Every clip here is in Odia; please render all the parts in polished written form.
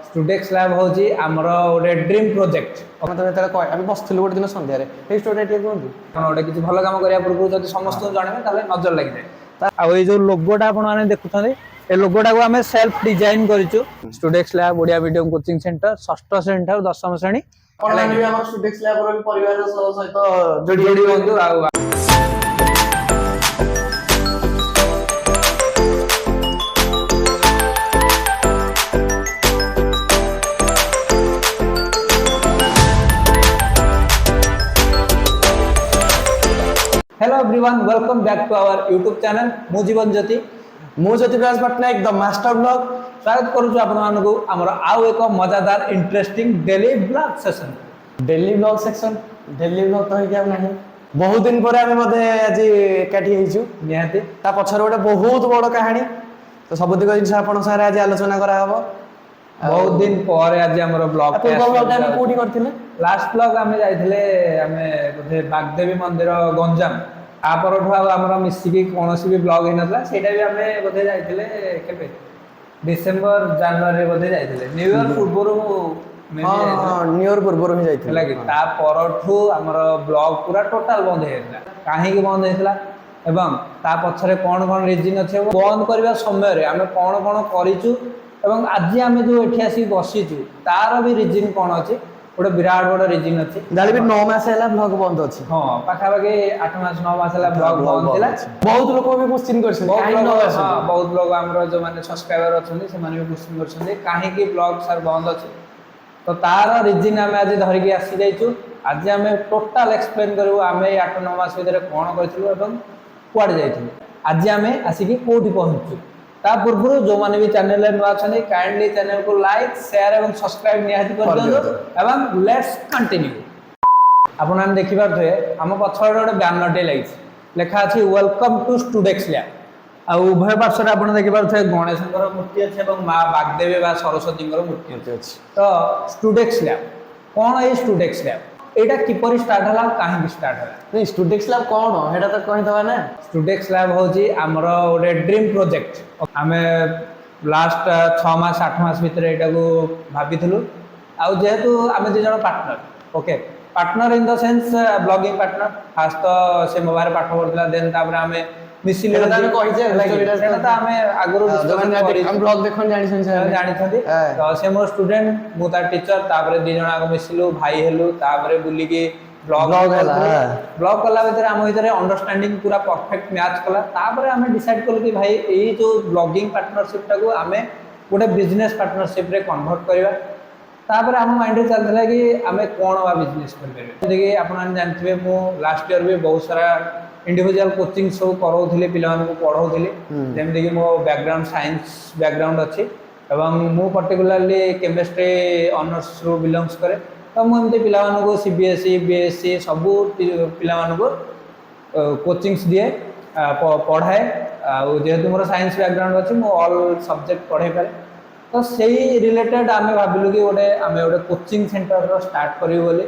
स्टूडेक्स लैब होची हमरो ओडे ड्रीम प्रोजेक्ट ଆମେ ତ ଯେତେବେଳେ ଆମେ ବସିଥିଲୁ ଗୋଟେ ଦିନ ସନ୍ଧ୍ୟାରେ ଏଇ ଷ୍ଟୋରିଟା ଟିକେ କୁହନ୍ତୁ। ଆପଣ ओडे କିଛି ଭଲ କାମ କରିବା ପୂର୍ବରୁ ଯଦି ସମସ୍ତଙ୍କୁ ଜଣେଇବେ ତାହେଲେ ନଜର ଲାଗିଯାଏ। ଆଉ ଏଇ ଯୋଉ ଲୋଗୋଟା ଆପଣ ମାନେ ଦେଖୁଛନ୍ତି ଏ ଲୋଗୋଟାକୁ ଆମେ ସେଲ୍ଫ डिजाइन କରିଛୁ Studex lab Odia medium coaching centre षष्ठ ଶ୍ରେଣୀ ଠାରୁ ଦଶମ ଶ୍ରେଣୀ ଆପଣ ବି ଆମର ଷ୍ଟୁଡେଣ୍ଟସ୍ ଲ୍ୟାବର ବି ପରିବାର ସହିତ ଯୋଡି ହୁଅନ୍ତୁ। ଆଉ hello everyone welcome back to our YouTube channel मु जीवन ज्योति ମୁଁ Jyotiprakash Pattnaik the master blog स्वागत करूँ आपको आमर आउ एक मजादार interesting daily blog session daily blog section daily blog तो ହେଇକି ଆଉ ନାହିଁ ବହୁତ ଦିନ ପରେ ଆମେ ମଧ୍ୟ ଆଜି ଏକାଠି ହେଇଛୁ निहाती ତା ପଛରେ ଗୋଟେ ବହୁତ ବଡ଼ କାହାଣୀ ତ ସବୁତିକ ଜିନିଷ ଆପଣଙ୍କ ସାଙ୍ଗରେ ଆଜି ଆଲୋଚନା କରାହବ। बहुत दिन पर आज आमर ब्लॉग ପୂର୍ବ ବ୍ଲଗଟା ଆମେ କୋଉଠି କରିଥିଲେ लास्ट ब्लॉग आम जाइए आम बोधे बागदेवी मंदिर गंजाम आपरठू आमर मिसिकी कौन भी ब्लॉग होता ସେଇଟା भी आम बोधे जाइए केबे डिसेम्बर जनवरी बोधे जाइए न्यू इयर पूर्व ହଁ ନ୍ୟୁ ଇୟର ପୂର୍ବରୁ ହିଁ ଯାଇଥିଲେ ता परठू आमर ब्लॉग पूरा टोटाल बंद होता कहीं बंद होता एवं ता पछरे कौन कौन रिजन अच्छे बंद करने समय आम कौन कौन करूँ एवं आज आम जो ये आसिक बसीचु तार भी रिजन कौन अच्छे गोटे विराट बड़ रिजन अच्छे जाली भी 9 मास है ब्लॉग बंद अच्छी हाँ पाखापाखि 8 मास 9 मास है ब्लॉग बंद थिला बहुत लोग भी क्वेश्चन करछन बहुत लोग आमर जो माने सब्सक्राइबर अच्छे से भी क्वेश्चन करछन कहीं ब्लॉग सर बंद अच्छे तो तार रिजन आम आज धरिकी आसी जाइछु आज आम टोटाल एक्सप्लेन करूँ आम 8-9 मास भर कौन करूँ कुआड़े जाइथिलु आज आम आसिक कोठी पहुंचु ता पूर्व जो मैंने भी चैनल नुआ अच्छा काइंडली चैनल को लाइक शेयर और सब्सक्राइब निहाती कर दियंतु एवं लेट्स कंटिन्यू आपण मैंने देखि पारथुए हम पछड़ गोटे बैनरटे लगी लेखा अछि वेलकम टू स्टूडेक्स लैब आ उभय पार्श्वर आपण देखि पारथुए गणेशଙ୍କର मूर्ति अछि एवं मां बागदेवी बा सरस्वतीଙ୍କର मूर्ति अछि तो स्टूडेक्स लैब कोन ए स्टूडेक्स लैब एटा किपरि स्टार्ट हला काहे स्टार्ट हला नहीं स्टूडेंट्स लैब कौन हेटा तो कहि दवा ना स्टूडेक्स लैब होची हमरो गोटे ड्रीम प्रोजेक्ट आमे लास्ट 6 मास 8 मास भीतर एटा को भाबिथिलु आ जेहेतु आमे दि जण partner okay partner in the sense blogging partner fast तो से मोबाइल पाठ पढला देन तापर आमे मिसिले एटा तो कहि जे एटा तो आमे आगरो हम ब्लॉग देखन जानि छन जानि छथि तो से मोर स्टूडेंट मु तार टीचर तापर दि जण आगो मिसिलु भाई हेलु तापर बुली के ब्लॉग कला भीतर आम भीतर अंडरस्टैंडिंग पूरा परफेक्ट मैच कला तापर आम डिसाइड कलु कि भाई यही जो ब्लॉगिंग पार्टनरशिप टाको आम गोटे बिजनेस पार्टनरशिप रे कन्वर्ट करवा तापर आम माइंड रे चलता कि आम कौन बा बिजनेस करेंगे आप जानते मु लास्ट ईयर भी बहुत सारा इंडिविजुअल कोचिंग सब कराऊली पिला पढ़ाऊली जमीक मो बैकग्राउंड साइंस बैकग्राउंड अच्छी एवं मु पर्टिकुलरली केमिस्ट्री ऑनर्स रु बिलोंग्स करे तो मुझे पिला सीबीएसई बीएससी सबू पिला कोचिंग्स दिए पढ़ाए जेहेतु मोर साइंस बैकग्राउंड अच्छी मु ऑल सब्जेक्ट पढ़ाई पारे तो सही रिलेटेड आम भाविलु कि गोटे आम गोटे कोचिंग सेंटर स्टार्ट करूँ बोली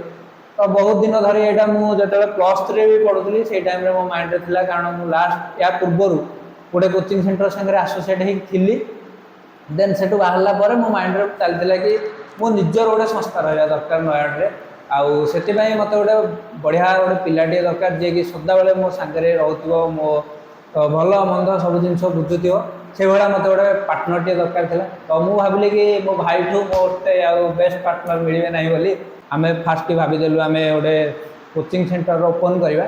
तो बहुत दिन धरी यहाँ मुझे +3 भी पढ़ुली से टाइम मो माइंड था कारण मु लास्ट या पूर्वर गोटे कोचिंग सेंटर सागर आसोसिएट होती देन से बाहरला पर मो माइंड चलता कि मो निजर गोटे संस्था रहा दरकार नयागढ़ आउ से मत गोटे बढ़िया गोटे पिलाटे दरकार जी कि सदाबले मो सांगे रोथो मो भल मंद सब जिन बुझुव से भाया मत गोटे पार्टनर टे दरकार था तो मुझे भाविली कि मो भाई ठू मोटे बेस्ट पार्टनर मिले ना बोली आम फास्ट भाविदेलु आम गोटे कोचिंग सेंटर ओपन करवा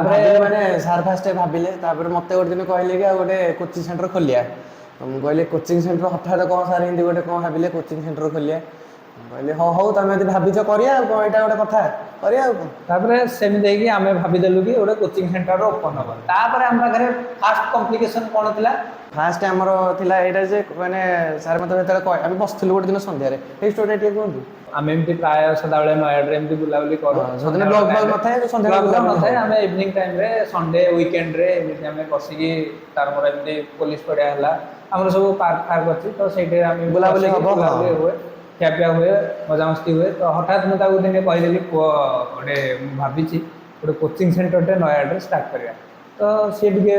मैंने सार फास्ट भाविले मत गोटे दिन कहले कि गोटे कोचिंग सेंटर खोलिया मुझे कहले कोचिंग सेंटर हठात कौन सार हिंदी गोटे कौन भाविले कोचिंग सेंटर खोलिया कहले हाँ हूँ तुम यदि भाविच करिया गोटे कथा सेमती आम भाविदेलु कि गोटे कोचिंग सेंटर ओपन हम तापर आम पाखे फास्ट कॉम्प्लिकेशन कौन था फास्ट आमर थिला एटा जे माने सार मत आम बसथिलु गोटे दिन सन्ध्यारे ए स्टोरी टे कहंतु आम एमती प्राय सदाबले नयागढ़ एमती बुलाबुली करूँ सदन ब्लॉग ब्लॉग नथाय सन्ध्या ब्लॉग नथाय आम इवनिंग टाइम रे संडे वीकेंड रे एमती आम बसिकी तार मोर एमती पुलिस पड़िया हला हमर सब पार्क फार्क अछि तो सेठी आम बुलाबुली हुए ଖିଆପିଆ हुए मजामस्ती हुए तो हठात मुझे दिने कहदेली गोटे भावी गोटे कोचिंग सेंटर नयागढ़ स्टार्ट करा तो सी टे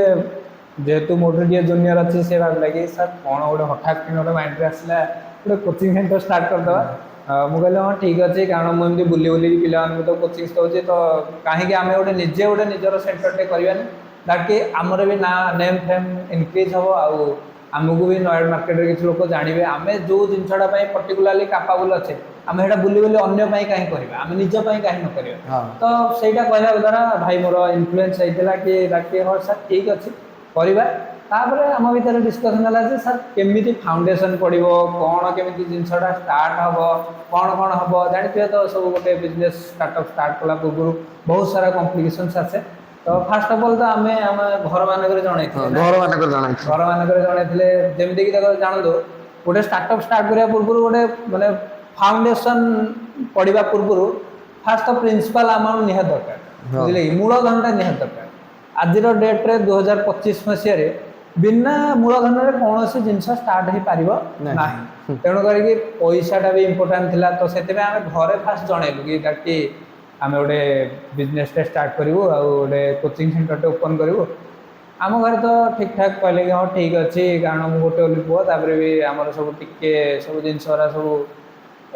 जेहेतु मोटर टे जूनियर अच्छी से भाविला कि सर कौन गोटे हठात कि गोटे माइंड आसला ଗୋଟେ କୋଚିଂ ସେଣ୍ଟର ଷ୍ଟାର୍ଟ କରିଦେବା। ମୁଁ କହିଲି ହଁ ଠିକ୍ ଅଛି, କାରଣ ମୁଁ ଏମିତି ବୁଲି ବୁଲିକି ପିଲାମାନଙ୍କୁ ତ କୋଚିଂ ଦେଉଛି, ତ କାହିଁକି ଆମେ ଗୋଟେ ନିଜେ ଗୋଟେ ନିଜର ସେଣ୍ଟରଟେ କରିବାନି, ଯାହାକି ଆମର ବି ନା ନେମ୍ ଫେମ୍ ଇନକ୍ରିଜ୍ ହେବ, ଆଉ ଆମକୁ ବି ନୟାଗଡ଼ ମାର୍କେଟରେ କିଛି ଲୋକ ଜାଣିବେ ଆମେ ଯେଉଁ ଜିନିଷଟା ପାଇଁ ପର୍ଟିକୁଲାରଲି କାପାବୁଲ୍ ଅଛେ, ଆମେ ସେଇଟା ବୁଲି ବୁଲି ଅନ୍ୟ ପାଇଁ କାହିଁ କରିବା, ଆମେ ନିଜ ପାଇଁ କାହିଁ ନ କରିବା। ତ ସେଇଟା କହିବା ଦ୍ୱାରା ଭାଇ ମୋର ଇନଫ୍ଲୁଏନ୍ସ ହେଇଥିଲା କି ଡାକି ହଁ ସାର୍ ଠିକ୍ ଅଛି କରିବା। ତାପରେ ଆମ ଭିତରେ ଡିସ୍କସନ୍ ହେଲା ଯେ ସାର୍ କେମିତି ଫାଉଣ୍ଡେସନ୍ ପଡ଼ିବ, କ'ଣ କେମିତି ଜିନିଷଟା ଷ୍ଟାର୍ଟ ହେବ, କ'ଣ ହେବ, ଜାଣିଥିବେ ତ ସବୁ ଗୋଟେ ବିଜନେସ୍ ଷ୍ଟାର୍ଟଅପ୍ ଷ୍ଟାର୍ଟ କଲା ପୂର୍ବରୁ ବହୁତ ସାରା କମ୍ପ୍ଲିକେସନ୍ସ ଆସେ। ତ ଫାର୍ଷ୍ଟ ଅଫ୍ ଅଲ୍ ତ ଆମେ ଆମ ଘରମାନଙ୍କରେ ଜଣେଇଥିଲେ, ଘରମାନଙ୍କରେ ଜଣେଇଥିଲେ ଯେମିତିକି ତାକୁ ଜାଣନ୍ତୁ ଗୋଟେ ଷ୍ଟାର୍ଟଅପ୍ ଷ୍ଟାର୍ଟ କରିବା ପୂର୍ବରୁ ଗୋଟେ ମାନେ ଫାଉଣ୍ଡେସନ୍ ପଡ଼ିବା ପୂର୍ବରୁ ଫାର୍ଷ୍ଟ ତ ପ୍ରିନ୍ସିପାଲ୍ ଆମାଉଣ୍ଟ ନିହାତି ଦରକାର, ବୁଝିଲେ କି, ମୂଳଧନଟା ନିହାତି ଦରକାର। ଆଜିର ଡେଟ୍ରେ 2025 ମସିହାରେ ବିନା ମୂଳଧନରେ କୌଣସି ଜିନିଷ ଷ୍ଟାର୍ଟ ହେଇପାରିବ ନାହିଁ। ତେଣୁ କରିକି ପଇସାଟା ବି ଇମ୍ପୋର୍ଟାଣ୍ଟ ଥିଲା। ତ ସେଥିପାଇଁ ଆମେ ଘରେ ଫାର୍ଷ୍ଟ ଜଣେଇଲୁ କି ଆମେ ଗୋଟେ ବିଜନେସ୍ଟେ ଷ୍ଟାର୍ଟ କରିବୁ, ଆଉ ଗୋଟେ କୋଚିଂ ସେଣ୍ଟରଟେ ଓପନ୍ କରିବୁ। ଆମ ଘରେ ତ ଠିକ୍ ଠାକ୍ କହିଲେ କି ହଁ ଠିକ୍ ଅଛି, କାରଣ ମୁଁ ଗୋଟେ ବୋଲି ପୁଅ, ତାପରେ ବି ଆମର ସବୁ ଟିକେ ସବୁ ଜିନିଷ ଗୁରା ସବୁ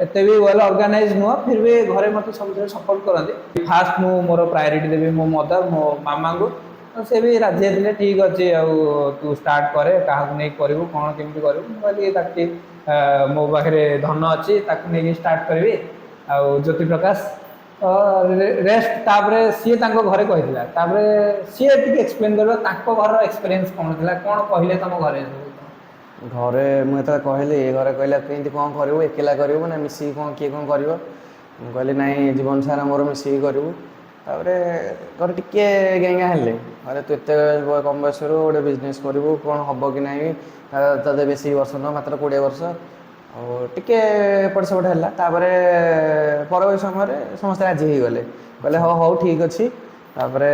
ଏତେ ବି ୱେଲ୍ ଅର୍ଗାନାଇଜ୍ ନୁହଁ, ଫିର୍ ବି ଘରେ ମୋତେ ସବୁଥିରେ ସପୋର୍ଟ କରନ୍ତି। ଫାର୍ଷ୍ଟ ମୁଁ ମୋର ପ୍ରାୟୋରିଟି ଦେବି ମୋ ମଦର, ମୋ ମାମାଙ୍କୁ। ତ ସେ ବି ରାଜି ହେଇଥିଲେ, ଠିକ୍ ଅଛି ଆଉ ତୁ ଷ୍ଟାର୍ଟ କରେ, କାହାକୁ ନେଇ କରିବୁ, କ'ଣ କେମିତି କରିବୁ। ମୁଁ କହିଲି ତାକୁ ମୋ ପାଖରେ ଧନ ଅଛି, ତାକୁ ନେଇକି ଷ୍ଟାର୍ଟ କରିବି। ଆଉ ଜ୍ୟୋତି ପ୍ରକାଶ ରେଷ୍ଟ ତାପରେ ସିଏ ତାଙ୍କ ଘରେ କହିଥିଲା, ତାପରେ ସିଏ ଟିକେ ଏକ୍ସପ୍ଲେନ୍ କରିବ ତାଙ୍କ ଘରର ଏକ୍ସପିରିଏନ୍ସ କ'ଣ ଥିଲା, କ'ଣ କହିଲେ ତମ ଘରେ। ଘରେ ମୁଁ ଯେତେବେଳେ କହିଲି, ଘରେ କହିଲେ କେମିତି କ'ଣ କରିବୁ, ଏକେଲା କରିବୁ ନା ମିଶିକି କ'ଣ କିଏ କ'ଣ କରିବ। ମୁଁ କହିଲି ନାଇଁ ଜୀବନ ସାରା ମୋର ମିଶିକି କରିବୁ। ତାପରେ ଘରେ ଟିକେ ଗେଙ୍ଗା ହେଲେ, ଘରେ ତୁ ଏତେ କମ୍ ବୟସରୁ ଗୋଟେ ବିଜନେସ୍ କରିବୁ, କ'ଣ ହେବ କି ନାହିଁ, ତତେ ବେଶୀ ବର୍ଷ ନୁହଁ ମାତ୍ର 20 ବର୍ଷ, ଆଉ ଟିକେ ଏପଟ ସେପଟ ହେଲା। ତାପରେ ପରବର୍ତ୍ତୀ ସମୟରେ ସମସ୍ତେ ରାଜି ହେଇଗଲେ, କହିଲେ ହଉ ଠିକ୍ ଅଛି। ତାପରେ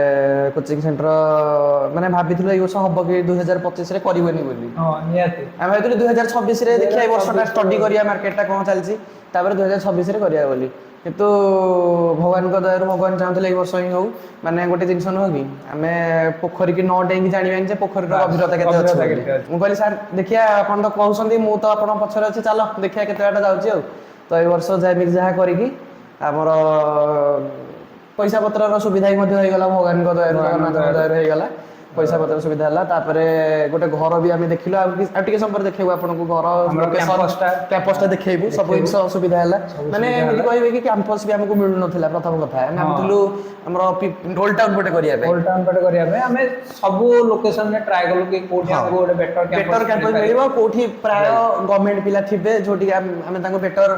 କୋଚିଂ ସେଣ୍ଟର ମାନେ ଭାବିଥିଲୁ ଏଇ ବର୍ଷ ହେବ କି 2025ରେ କରିବନି ବୋଲି। ନିହାତି ଆମେ ଭାବିଥିଲୁ 2026ରେ ଦେଖିବା ଏ ବର୍ଷଟା ଷ୍ଟଡି କରିବା ମାର୍କେଟଟା କ'ଣ ଚାଲିଛି, ତାପରେ 2026ରେ କରିବା ବୋଲି। କିନ୍ତୁ ଭଗବାନଙ୍କ ଦୟାରୁ ଭଗବାନ ଚାହୁଁଥିଲେ ଏଇ ବର୍ଷ ହିଁ ହଉ। ମାନେ ଗୋଟେ ଜିନିଷ ନୁହଁ କି, ଆମେ ପୋଖରୀକି ନ ଡେଇଁକି ଜାଣିବାନି ଯେ ପୋଖରୀର ଗଭୀରତା କେତେ ଅଛି ବୋଲି। ମୁଁ କହିଲି ସାର୍ ଦେଖିବା, ଆପଣ ତ କହୁଛନ୍ତି, ମୁଁ ତ ଆପଣଙ୍କ ପଛରେ ଅଛି, ଚାଲ ଦେଖିବା କେତେ ବାଟ ଯାଉଛି। ଆଉ ତ ଏଇ ବର୍ଷ ଯେମିତି ଯାହା କରିକି ଆମର ପଇସା ପତ୍ରର ସୁବିଧା ବି ମଧ୍ୟ ହେଇଗଲା, ଭଗବାନଙ୍କ ଦୟାରୁ, ଜଗନ୍ନାଥଙ୍କ ଦୟାରୁ ହେଇଗଲା। ପଇସା ପତ୍ର ସୁବିଧା ହେଲା। ତାପରେ ଗୋଟେ ଘର ବି ଆମେ ଦେଖିଲୁ, ଆଉ ଟିକେ ସମୟରେ ଦେଖେଇବୁ ଆପଣଙ୍କୁ ଘର କ୍ୟାମ୍ପସଟା ଦେଖେଇବୁ, ସବୁ ଜିନିଷ ସୁବିଧା ହେଲା। ମାନେ ଏମିତି କହିବେ କି କ୍ୟାମ୍ପସ ବି ଆମକୁ ମିଳୁନଥିଲା ପ୍ରଥମ କଥା, ଆମେ ଭାବୁଥିଲୁ ଆମର ଓଲ୍ଡ ଟାଉନ୍ ପଟେ କରିବା ପାଇଁ, ଆମେ ସବୁ ଲୋକେସନରେ ଟ୍ରାଏ କଲୁ କି କୋଉଠି ଆମକୁ ଗୋଟେ ବେଟର କ୍ୟାମ୍ପସ ମିଳିବ, କୋଉଠି ପ୍ରାୟ ଗଭର୍ଣ୍ଣମେଣ୍ଟ ପିଲା ଥିବେ, ଯୋଉଠି ଆମେ ତାଙ୍କୁ ବେଟର